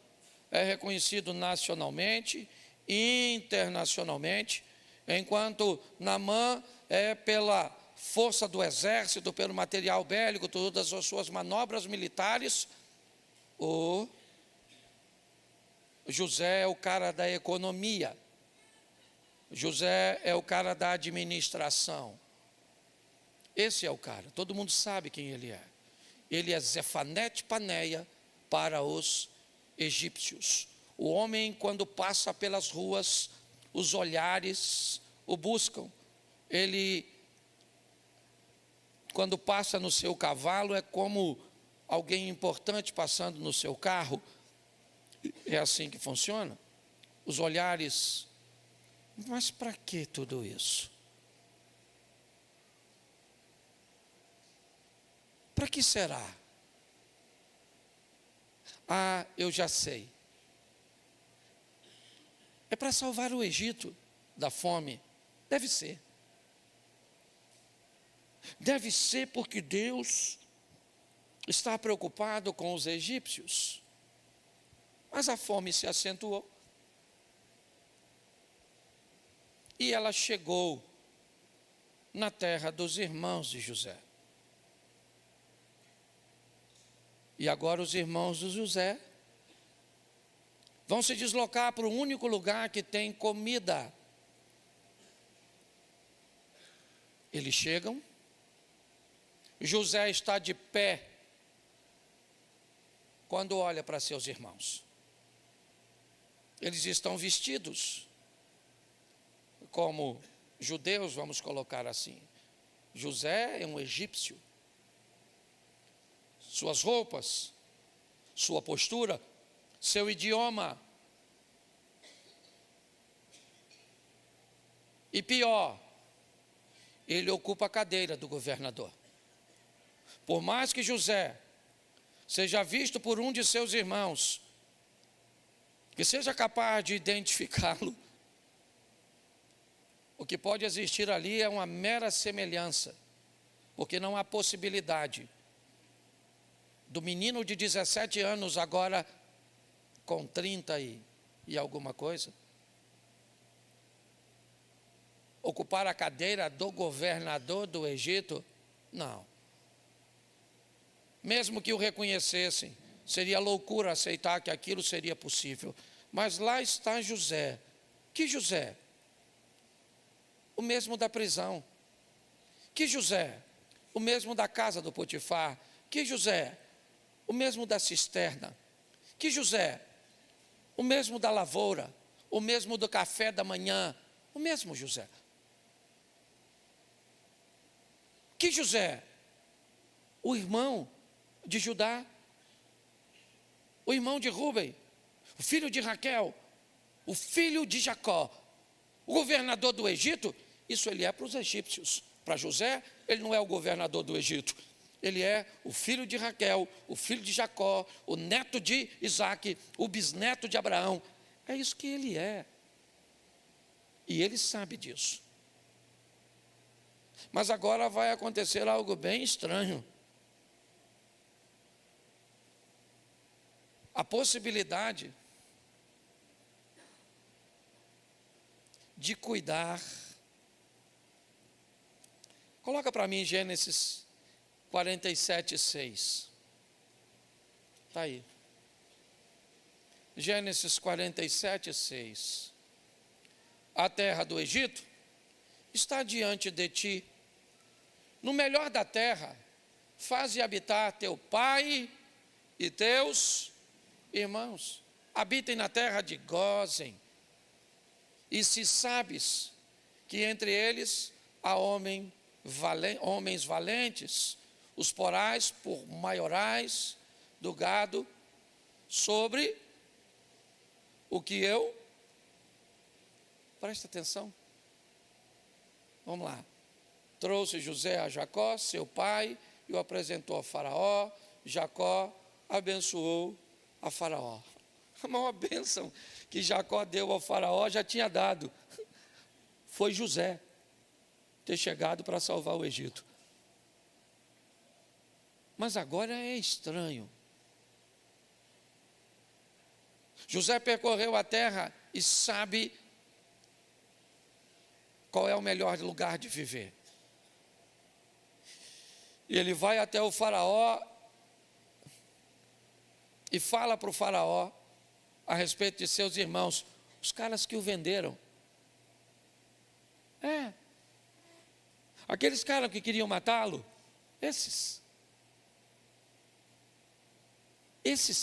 é reconhecido nacionalmente e internacionalmente, enquanto Naamã é pela força do exército, pelo material bélico, todas as suas manobras militares, o José é o cara da economia, José é o cara da administração. Esse é o cara, todo mundo sabe quem ele é. Ele é Zefanete Paneia para os egípcios. O homem, quando passa pelas ruas, os olhares o buscam. Ele, quando passa no seu cavalo, é como alguém importante passando no seu carro. É assim que funciona. Os olhares. Mas para que tudo isso? Para que será? Ah, eu já sei. É para salvar o Egito da fome. Deve ser. Deve ser porque Deus está preocupado com os egípcios. Mas a fome se acentuou. E ela chegou na terra dos irmãos de José. E agora os irmãos de José vão se deslocar para o único lugar que tem comida. Eles chegam, José está de pé quando olha para seus irmãos. Eles estão vestidos como judeus, vamos colocar assim. José é um egípcio. Suas roupas, sua postura, seu idioma. E pior, ele ocupa a cadeira do governador. Por mais que José seja visto por um de seus irmãos, que seja capaz de identificá-lo, o que pode existir ali é uma mera semelhança, porque não há possibilidade do menino de 17 anos agora com 30 e alguma coisa ocupar a cadeira do governador do Egito. Não. Mesmo que o reconhecessem, seria loucura aceitar que aquilo seria possível. Mas lá está José. Que José? O mesmo da prisão. Que José? O mesmo da casa do Potifar. Que José? O mesmo da cisterna. Que José? O mesmo da lavoura. O mesmo do café da manhã. O mesmo José. Que José? O irmão de Judá. O irmão de Rúben. O filho de Raquel. O filho de Jacó. O governador do Egito. Isso ele é para os egípcios. Para José, ele não é o governador do Egito. Ele é o filho de Raquel, o filho de Jacó, o neto de Isaac, o bisneto de Abraão. É isso que ele é. E ele sabe disso. Mas agora vai acontecer algo bem estranho. A possibilidade de cuidar. Coloca para mim Gênesis 47:6. Está aí. Gênesis 47, 6. A terra do Egito está diante de ti. No melhor da terra, faze habitar teu pai e teus irmãos. Habitem na terra de Gósen. E se sabes que entre eles há homens valentes, os porás por maiorais do gado sobre o que eu... Presta atenção. Vamos lá. Trouxe José a Jacó, seu pai, e o apresentou a Faraó. Jacó abençoou a Faraó. A maior bênção que Jacó deu ao Faraó já tinha dado. Foi José ter chegado para salvar o Egito. Mas agora é estranho. José percorreu a terra e sabe qual é o melhor lugar de viver. E ele vai até o Faraó e fala para o Faraó a respeito de seus irmãos, os caras que o venderam. Aqueles caras que queriam matá-lo, esses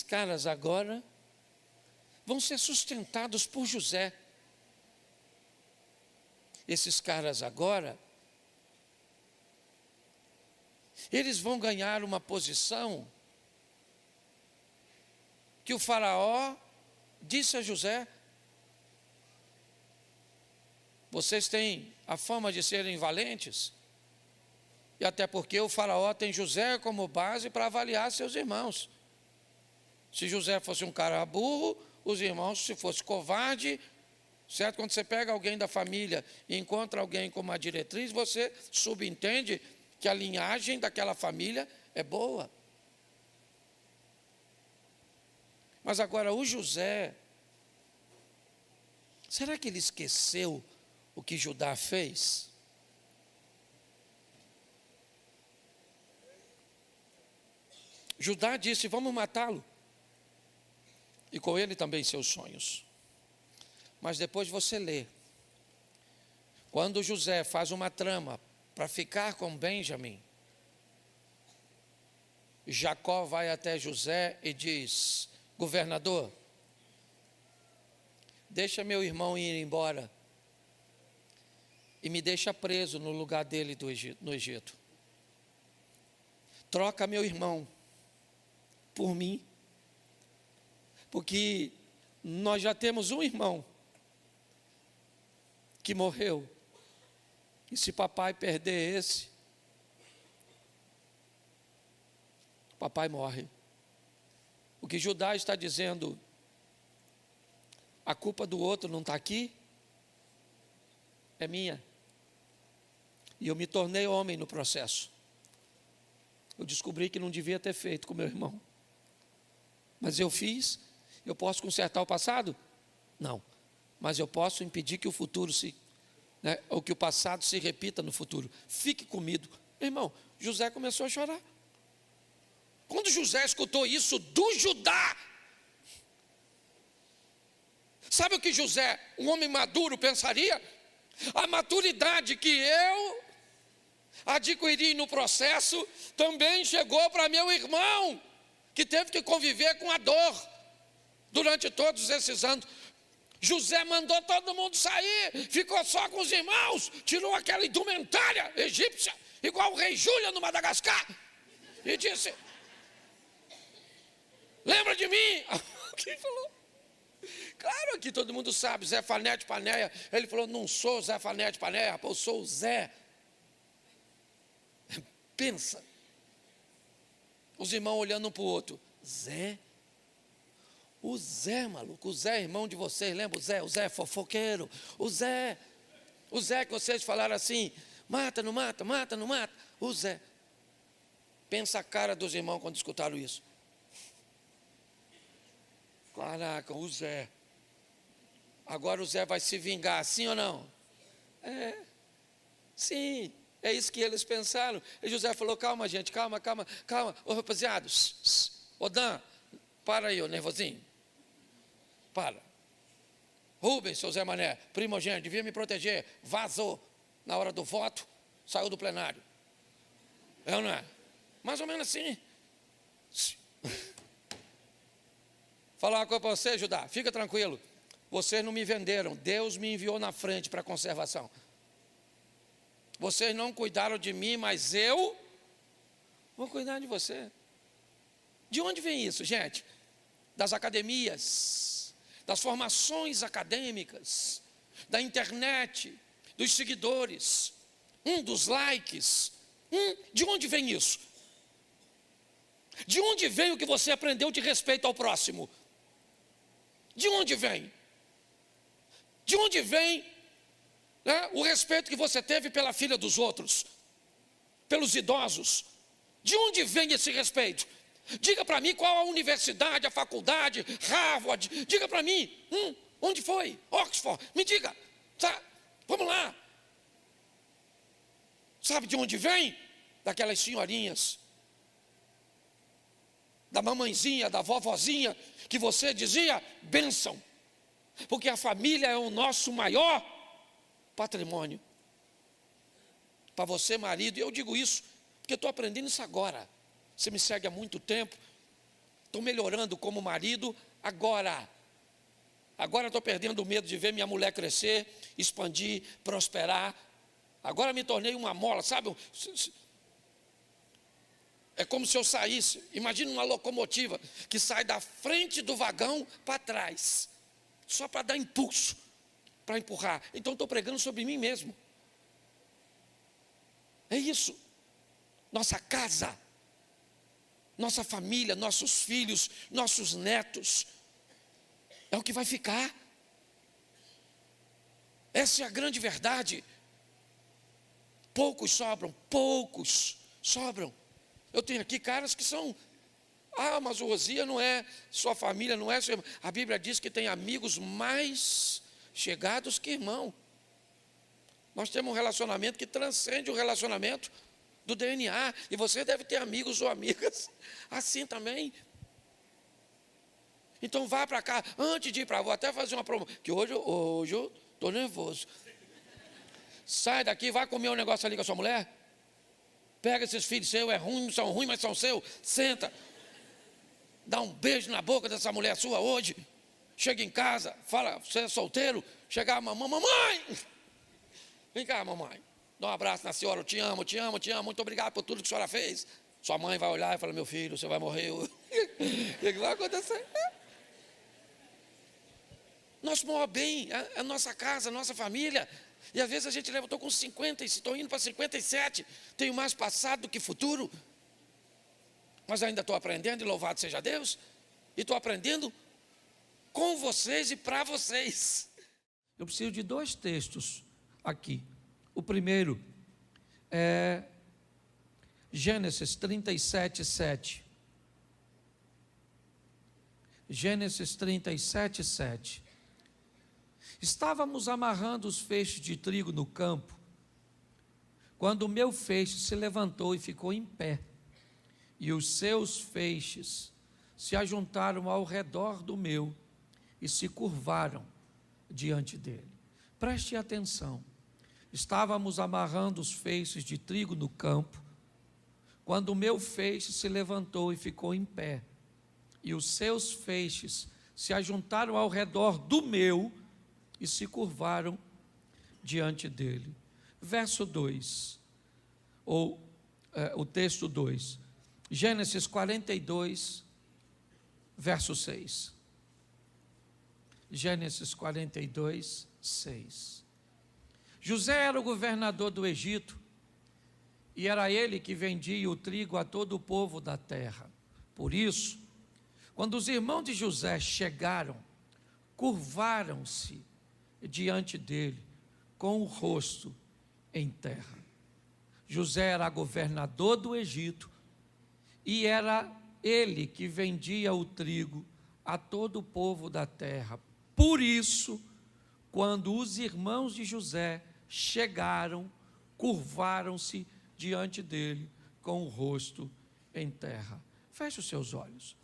caras agora vão ser sustentados por José. Esses caras agora, eles vão ganhar uma posição que o Faraó disse a José: vocês têm a fama de serem valentes, e até porque o Faraó tem José como base para avaliar seus irmãos. Se José fosse um cara burro, os irmãos, se fosse covarde, certo? Quando você pega alguém da família e encontra alguém com uma diretriz, você subentende que a linhagem daquela família é boa. Mas agora o José, será que ele esqueceu o que Judá fez? Judá disse: vamos matá-lo, e com ele também seus sonhos. Mas depois você lê, quando José faz uma trama para ficar com Benjamim, Jacó vai até José e diz: governador, deixa meu irmão ir embora e me deixa preso no lugar dele no Egito. Troca meu irmão por mim, porque nós já temos um irmão que morreu, e se papai perder esse, papai morre. O que Judá está dizendo, a culpa do outro não está aqui, é minha. E eu me tornei homem no processo. Eu descobri que não devia ter feito com meu irmão, mas eu fiz. Eu posso consertar o passado? Não, mas eu posso impedir que o futuro ou que o passado se repita no futuro. Fique comigo. Meu irmão, José começou a chorar. Quando José escutou isso do Judá, sabe o que José, um homem maduro, pensaria? A maturidade que eu adquiri no processo também chegou para meu irmão, que teve que conviver com a dor durante todos esses anos. José mandou todo mundo sair, ficou só com os irmãos, tirou aquela indumentária egípcia, igual o rei Júlio no Madagascar, e disse: lembra de mim? Quem falou? Claro que todo mundo sabe, Zé Fanete Paneia. Ele falou: não sou Zé Fanete Paneia, eu sou o Zé. Pensa, os irmãos olhando um para o outro. Zé? O Zé, maluco, o Zé, irmão de vocês, lembra o Zé fofoqueiro, o Zé que vocês falaram assim: mata, não mata, mata, não mata, o Zé. Pensa a cara dos irmãos quando escutaram isso. Caraca, o Zé. Agora o Zé vai se vingar, sim ou não? Sim, é isso que eles pensaram. E José falou: calma, gente, calma. Ô rapaziada, ô Dan, para aí, ô nervosinho. Para. Rubens, seu Zé Mané, primogênito, devia me proteger, vazou na hora do voto, saiu do plenário. É ou não é? Mais ou menos assim. Falar uma coisa para você, Judá, fica tranquilo. Vocês não me venderam, Deus me enviou na frente para conservação. Vocês não cuidaram de mim, mas eu vou cuidar de você. De onde vem isso, gente? Das academias, das formações acadêmicas, da internet, dos seguidores, dos likes. De onde vem isso? De onde vem o que você aprendeu de respeito ao próximo? De onde vem? De onde vem, né, o respeito que você teve pela filha dos outros, pelos idosos? De onde vem esse respeito? Diga para mim qual a universidade, a faculdade, Harvard, diga para mim, onde foi? Oxford, me diga, tá? Vamos lá. Sabe de onde vem? Daquelas senhorinhas, da mamãezinha, da vovozinha, que você dizia, bênção, porque a família é o nosso maior patrimônio. Para você, marido, e eu digo isso, porque estou aprendendo isso agora. Você me segue há muito tempo, estou melhorando como marido agora. Agora estou perdendo o medo de ver minha mulher crescer, expandir, prosperar. Agora me tornei uma mola, sabe? É como se eu saísse, imagina uma locomotiva que sai da frente do vagão para trás, só para dar impulso, para empurrar. Então estou pregando sobre mim mesmo. É isso. Nossa casa, nossa família, nossos filhos, nossos netos, é o que vai ficar. Essa é a grande verdade. Poucos sobram. Eu tenho aqui caras que são, mas o Rosia não é, sua família não é, a Bíblia diz que tem amigos mais chegados que irmão. Nós temos um relacionamento que transcende o relacionamento do DNA, e você deve ter amigos ou amigas assim também. Então vá para cá, antes de ir para, vou até fazer uma promoção, que hoje eu estou nervoso. Sai daqui, vai comer um negócio ali com a sua mulher. Pega esses filhos seus, são ruins, mas são seus. Senta, dá um beijo na boca dessa mulher sua hoje. Chega em casa, fala, você é solteiro? Chega a mamãe, vem cá, mamãe. Dá um abraço na senhora, eu te amo, muito obrigado por tudo que a senhora fez. Sua mãe vai olhar e fala, meu filho, você vai morrer. O que vai acontecer? Nosso maior bem, a nossa casa, a nossa família. E às vezes a gente leva, estou com 50, estou indo para 57, tenho mais passado do que futuro. Mas ainda estou aprendendo, e louvado seja Deus. E estou aprendendo com vocês e para vocês. Eu preciso de 2 textos aqui. O primeiro é Gênesis 37, 7. Gênesis 37, 7. Estávamos amarrando os feixes de trigo no campo, quando o meu feixe se levantou e ficou em pé, e os seus feixes se ajuntaram ao redor do meu e se curvaram diante dele. Preste atenção. Estávamos amarrando os feixes de trigo no campo, quando o meu feixe se levantou e ficou em pé, e os seus feixes se ajuntaram ao redor do meu e se curvaram diante dele. Verso 2, o texto 2, Gênesis 42, verso 6. Gênesis 42, 6. José era o governador do Egito, e era ele que vendia o trigo a todo o povo da terra. Por isso, quando os irmãos de José chegaram, curvaram-se diante dele, com o rosto em terra. José era governador do Egito, e era ele que vendia o trigo a todo o povo da terra. Por isso, quando os irmãos de José chegaram, curvaram-se diante dele, com o rosto em terra. Feche os seus olhos.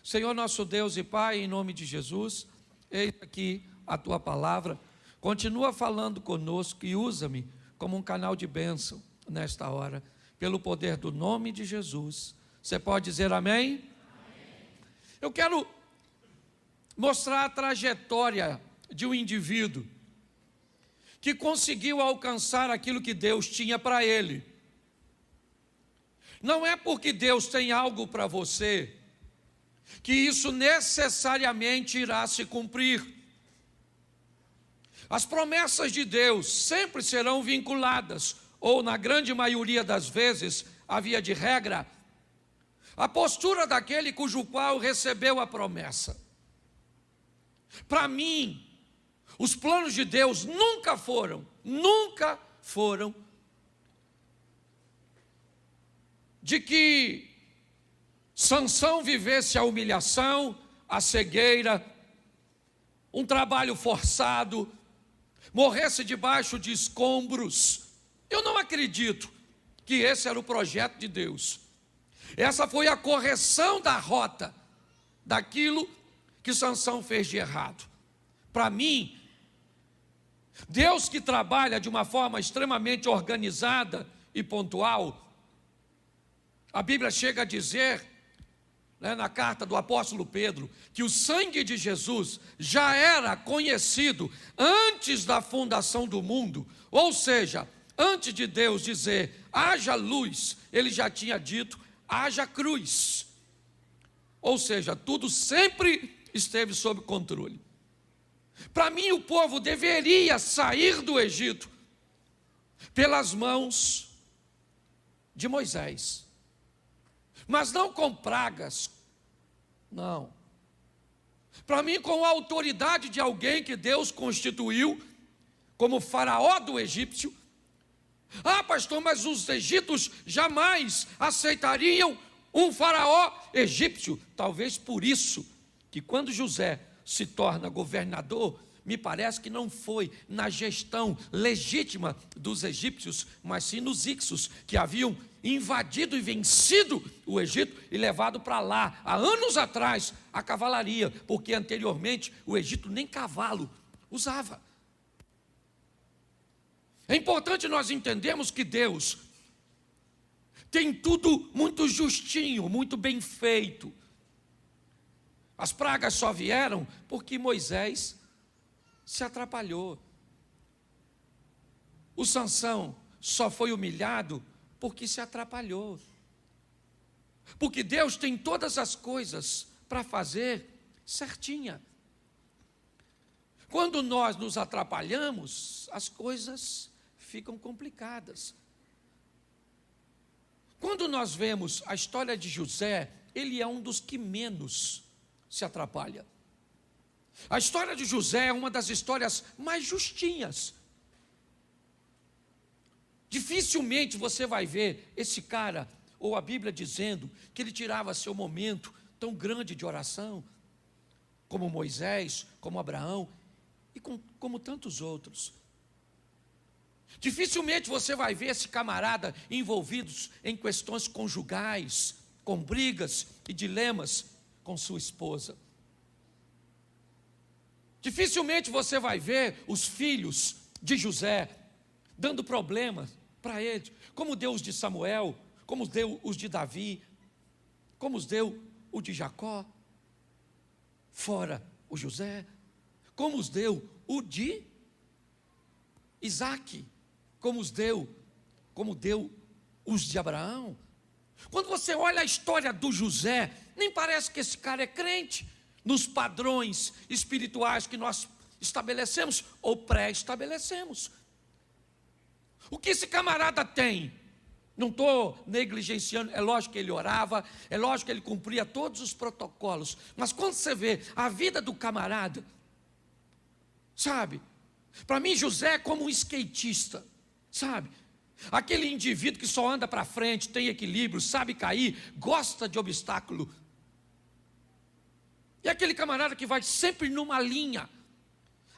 Senhor nosso Deus e Pai, em nome de Jesus, eis aqui a tua palavra, continua falando conosco e usa-me como um canal de bênção nesta hora, pelo poder do nome de Jesus. Você pode dizer amém? Amém. Eu quero mostrar a trajetória de um indivíduo que conseguiu alcançar aquilo que Deus tinha para ele. Não é porque Deus tem algo para você que isso necessariamente irá se cumprir. As promessas de Deus sempre serão vinculadas, ou na grande maioria das vezes, a via de regra, a postura daquele cujo qual recebeu a promessa. Para mim, os planos de Deus nunca foram de que Sansão vivesse a humilhação, a cegueira, um trabalho forçado, morresse debaixo de escombros. Eu não acredito que esse era o projeto de Deus. Essa foi a correção da rota daquilo que Sansão fez de errado. Para mim, Deus que trabalha de uma forma extremamente organizada e pontual, a Bíblia chega a dizer, na carta do apóstolo Pedro, que o sangue de Jesus já era conhecido antes da fundação do mundo, ou seja, antes de Deus dizer, haja luz, ele já tinha dito, haja cruz. Ou seja, tudo sempre esteve sob controle. Para mim, o povo deveria sair do Egito pelas mãos de Moisés, mas não com pragas, não. Para mim, com a autoridade de alguém que Deus constituiu como faraó do egípcio. Ah, pastor, mas os egípcios jamais aceitariam um faraó egípcio. Talvez por isso que quando José se torna governador, me parece que não foi na gestão legítima dos egípcios, mas sim nos hicsos, que haviam invadido e vencido o Egito e levado para lá, há anos atrás, a cavalaria, porque anteriormente o Egito nem cavalo usava. É importante nós entendermos que Deus tem tudo muito justinho, muito bem feito. As pragas só vieram porque Moisés se atrapalhou. O Sansão só foi humilhado porque se atrapalhou. Porque Deus tem todas as coisas para fazer certinha. Quando nós nos atrapalhamos, as coisas ficam complicadas. Quando nós vemos a história de José, ele é um dos que menos se atrapalha. A história de José é uma das histórias mais justinhas. Dificilmente você vai ver esse cara, ou a Bíblia dizendo, que ele tirava seu momento tão grande de oração, como Moisés, como Abraão, e como tantos outros. Dificilmente você vai ver esse camarada envolvidos em questões conjugais, com brigas e dilemas com sua esposa. Dificilmente você vai ver os filhos de José dando problemas para ele, como deu os de Samuel, como deu os de Davi, como os deu o de Jacó, fora o José, como os deu o de Isaac, como deu os de Abraão. Quando você olha a história do José, nem parece que esse cara é crente nos padrões espirituais que nós estabelecemos ou pré-estabelecemos. O que esse camarada tem? Não estou negligenciando, é lógico que ele orava, é lógico que ele cumpria todos os protocolos, mas quando você vê a vida do camarada, sabe, para mim José é como um skatista, sabe, aquele indivíduo que só anda para frente, tem equilíbrio, sabe cair, gosta de obstáculo, e aquele camarada que vai sempre numa linha,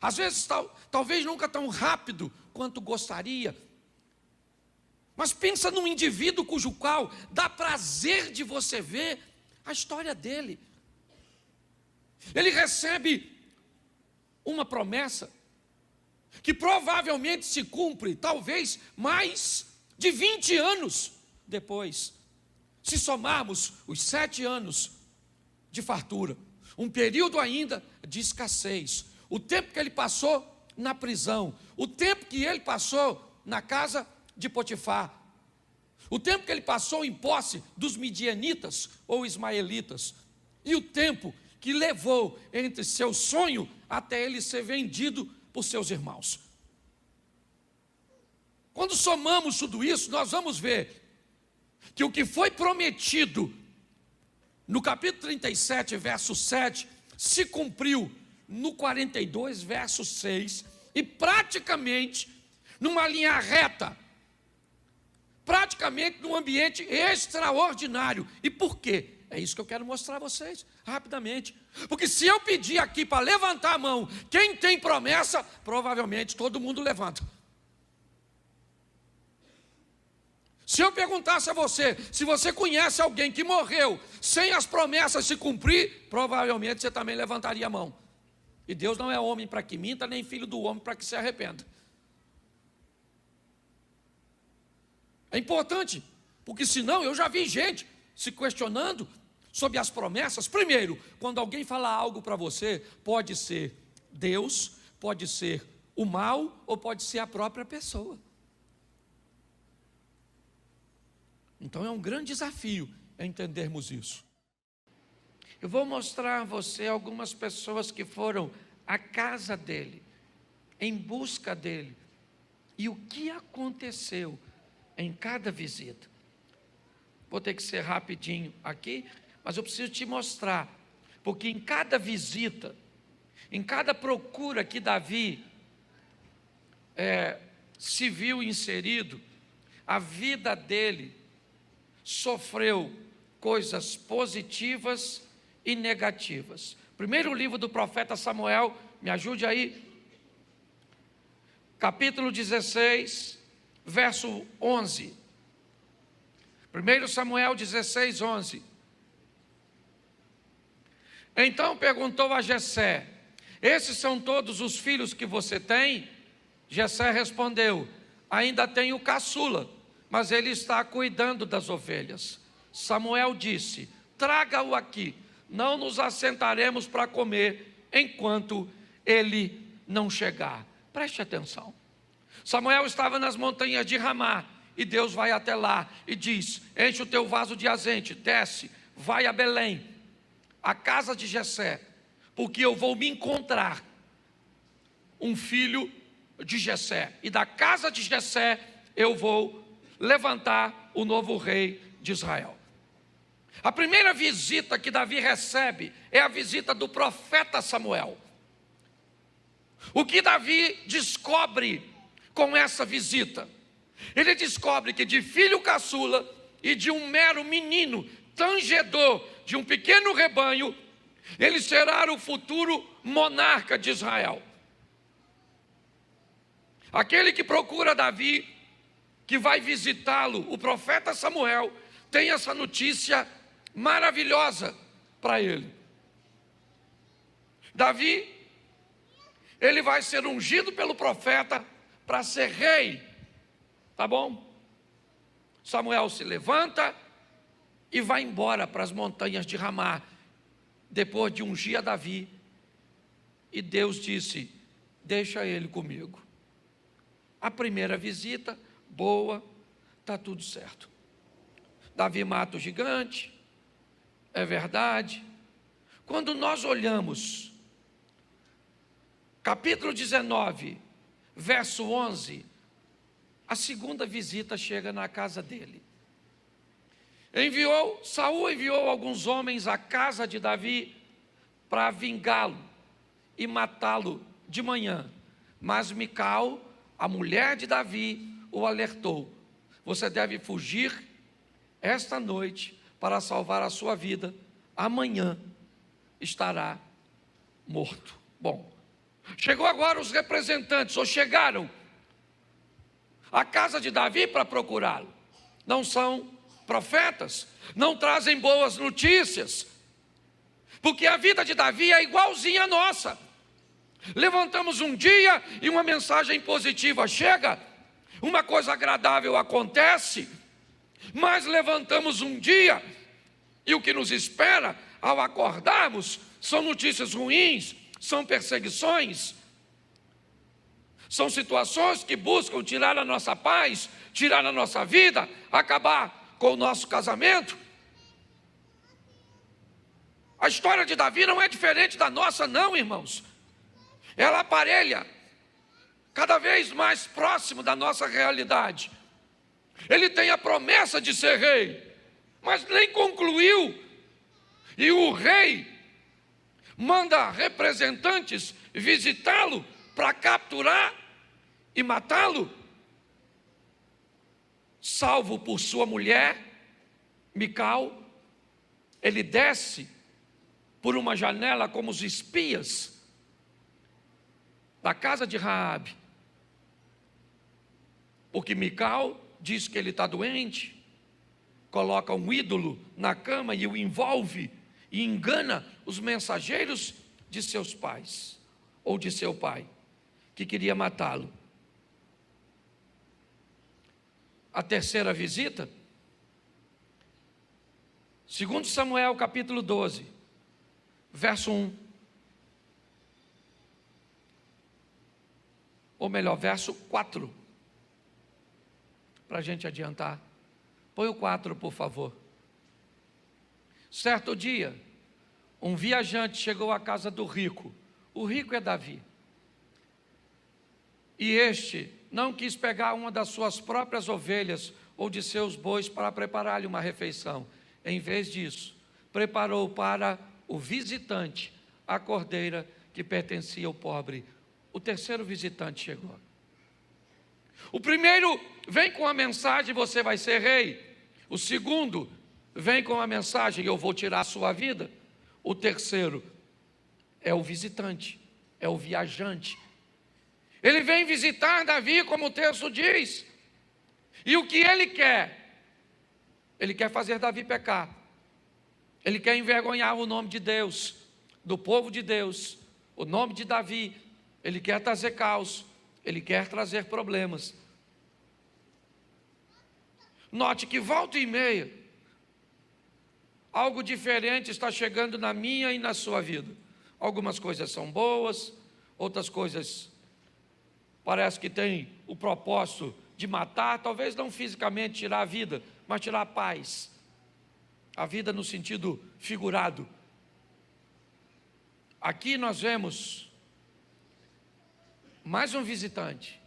às vezes talvez nunca tão rápido quanto gostaria, mas pensa num indivíduo cujo qual dá prazer de você ver a história dele. Ele recebe uma promessa que provavelmente se cumpre, talvez mais de 20 anos depois, se somarmos os 7 anos de fartura, um período ainda de escassez, o tempo que ele passou na prisão, o tempo que ele passou na casa de Potifar, o tempo que ele passou em posse dos midianitas ou ismaelitas, e o tempo que levou entre seu sonho até ele ser vendido por seus irmãos. Quando somamos tudo isso, nós vamos ver que o que foi prometido no capítulo 37, verso 7, se cumpriu no 42, verso 6, e praticamente numa linha reta, praticamente num ambiente extraordinário. E por quê? É isso que eu quero mostrar a vocês, rapidamente. Porque se eu pedir aqui para levantar a mão, quem tem promessa, provavelmente todo mundo levanta. Se eu perguntasse a você, se você conhece alguém que morreu sem as promessas se cumprir, provavelmente você também levantaria a mão. E Deus não é homem para que minta, nem filho do homem para que se arrependa. É importante, porque senão eu já vi gente se questionando sobre as promessas. Primeiro, quando alguém fala algo para você, pode ser Deus, pode ser o mal, ou pode ser a própria pessoa. Então é um grande desafio entendermos isso. Eu vou mostrar a você algumas pessoas que foram à casa dele, em busca dele, e o que aconteceu em cada visita. Vou ter que ser rapidinho aqui, mas eu preciso te mostrar, porque em cada visita, em cada procura que Davi se viu inserido, a vida dele sofreu coisas positivas e negativas. Primeiro livro do profeta Samuel, me ajude aí, capítulo 16, verso 11. 1 Samuel 16, 11. Então perguntou a Jessé: esses são todos os filhos que você tem? Jessé respondeu: ainda tenho caçula, mas ele está cuidando das ovelhas. Samuel disse: traga-o aqui, não nos assentaremos para comer enquanto ele não chegar. Preste atenção. Samuel estava nas montanhas de Ramá, e Deus vai até lá e diz: enche o teu vaso de azeite, desce, vai a Belém, a casa de Jessé, porque eu vou me encontrar um filho de Jessé, e da casa de Jessé eu vou levantar o novo rei de Israel. A primeira visita que Davi recebe é a visita do profeta Samuel. O que Davi descobre com essa visita? Ele descobre que de filho caçula e de um mero menino, tangedor de um pequeno rebanho, ele será o futuro monarca de Israel. Aquele que procura Davi, que vai visitá-lo, o profeta Samuel, tem essa notícia maravilhosa para ele. Davi, ele vai ser ungido pelo profeta para ser rei, tá bom? Samuel se levanta e vai embora para as montanhas de Ramá, depois de ungir a Davi, e Deus disse: deixa ele comigo. A primeira visita, boa, está tudo certo. Davi mata o gigante, é verdade. Quando nós olhamos, capítulo 19, verso 11, a segunda visita chega na casa dele. Saul enviou alguns homens à casa de Davi para vingá-lo e matá-lo de manhã. Mas Mical, a mulher de Davi, o alertou: você deve fugir esta noite para salvar a sua vida, amanhã estará morto. Bom, chegou agora os representantes, ou chegaram à casa de Davi para procurá-lo. Não são profetas, não trazem boas notícias, porque a vida de Davi é igualzinha à nossa. Levantamos um dia e uma mensagem positiva chega, uma coisa agradável acontece, mas levantamos um dia e o que nos espera ao acordarmos são notícias ruins, são perseguições, são situações que buscam tirar a nossa paz, tirar a nossa vida, acabar com o nosso casamento. A história de Davi não é diferente da nossa, não, irmãos. Ela aparelha cada vez mais próximo da nossa realidade. Ele tem a promessa de ser rei, mas nem concluiu. E o rei manda representantes visitá-lo para capturar e matá-lo, salvo por sua mulher, Mical. Ele desce por uma janela como os espias da casa de Raabe, porque Mical diz que ele está doente, coloca um ídolo na cama e o envolve e engana os mensageiros de seus pais, ou de seu pai, que queria matá-lo. A terceira visita, 2 Samuel capítulo 12, verso 1, ou melhor, verso 4, para a gente adiantar. Põe o 4, por favor. Certo dia, um viajante chegou à casa do rico. O rico é Davi. E este não quis pegar uma das suas próprias ovelhas ou de seus bois para preparar-lhe uma refeição. Em vez disso, preparou para o visitante a cordeira que pertencia ao pobre. O terceiro visitante chegou. O primeiro vem com a mensagem: você vai ser rei. O segundo vem com a mensagem: eu vou tirar a sua vida. O terceiro é o visitante, é o viajante. Ele vem visitar Davi, como o texto diz. E o que ele quer? Ele quer fazer Davi pecar. Ele quer envergonhar o nome de Deus, do povo de Deus, o nome de Davi. Ele quer trazer caos, ele quer trazer problemas. Note que volta e meia, algo diferente está chegando na minha e na sua vida. Algumas coisas são boas, outras coisas parece que têm o propósito de matar, talvez não fisicamente tirar a vida, mas tirar a paz. A vida no sentido figurado. Aqui nós vemos mais um visitante.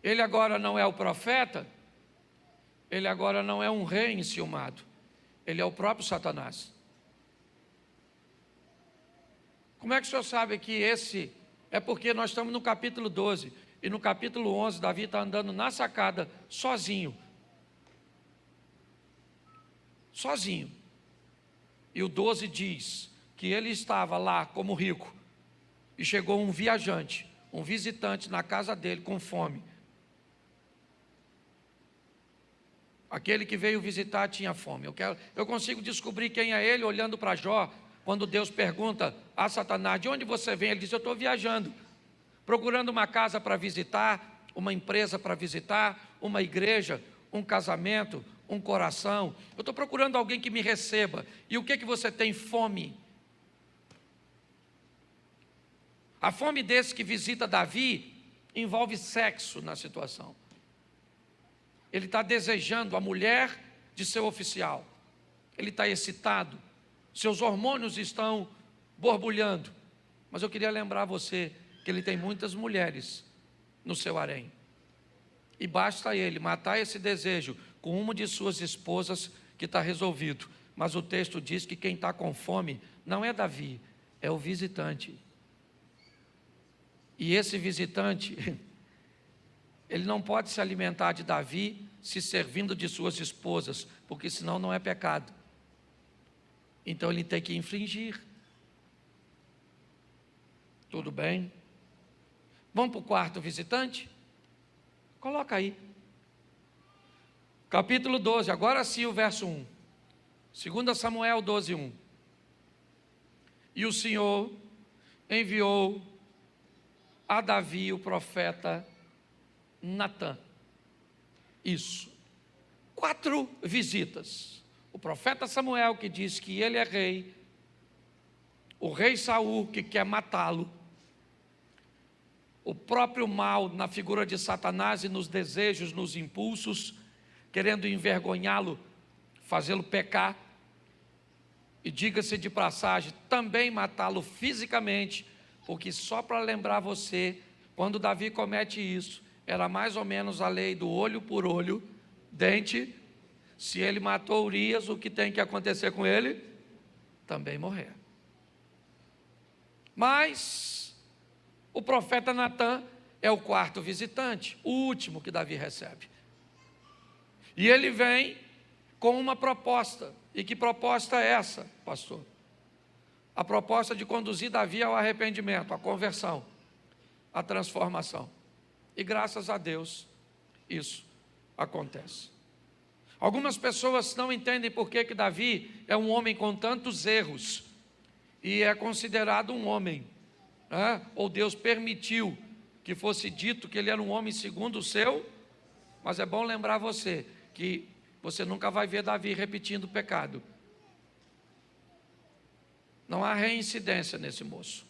Ele agora não é o profeta, ele agora não é um rei enciumado, ele é o próprio Satanás. Como é que o senhor sabe que esse... É porque nós estamos no capítulo 12, e no capítulo 11, Davi está andando na sacada, sozinho. Sozinho. E o 12 diz que ele estava lá como rico, e chegou um viajante, um visitante na casa dele com fome. Aquele que veio visitar tinha fome. Eu consigo descobrir quem é ele olhando para Jó, quando Deus pergunta a Satanás: de onde você vem? Ele diz: eu estou viajando, procurando uma casa para visitar, uma empresa para visitar, uma igreja, um casamento, um coração. Eu estou procurando alguém que me receba. E o que você tem? Fome. A fome desse que visita Davi envolve sexo na situação. Ele está desejando a mulher de seu oficial. Ele está excitado. Seus hormônios estão borbulhando. Mas eu queria lembrar você que ele tem muitas mulheres no seu harém. E basta ele matar esse desejo com uma de suas esposas que está resolvido. Mas o texto diz que quem está com fome não é Davi, é o visitante. E esse visitante, ele não pode se alimentar de Davi se servindo de suas esposas, porque senão não é pecado. Então ele tem que infringir. Tudo bem? Vamos para o quarto visitante? Coloca aí. Capítulo 12, agora sim o verso 1. 2 Samuel 12, 1. E o Senhor enviou a Davi o profeta Natã. Isso. 4 visitas. O profeta Samuel, que diz que ele é rei. O rei Saul, que quer matá-lo. O próprio mal na figura de Satanás e nos desejos, nos impulsos, querendo envergonhá-lo, fazê-lo pecar. E diga-se de passagem, também matá-lo fisicamente, porque só para lembrar você, quando Davi comete isso, era mais ou menos a lei do olho por olho, dente. Se ele matou Urias, o que tem que acontecer com ele? Também morrer. Mas o profeta Natã é o 4º visitante, o último que Davi recebe. E ele vem com uma proposta. E que proposta é essa, pastor? A proposta de conduzir Davi ao arrependimento, à conversão, à transformação. E graças a Deus, isso acontece. Algumas pessoas não entendem por que Davi é um homem com tantos erros e é considerado um homem, né? Ou Deus permitiu que fosse dito que ele era um homem segundo o seu, mas é bom lembrar você que você nunca vai ver Davi repetindo o pecado. Não há reincidência nesse moço.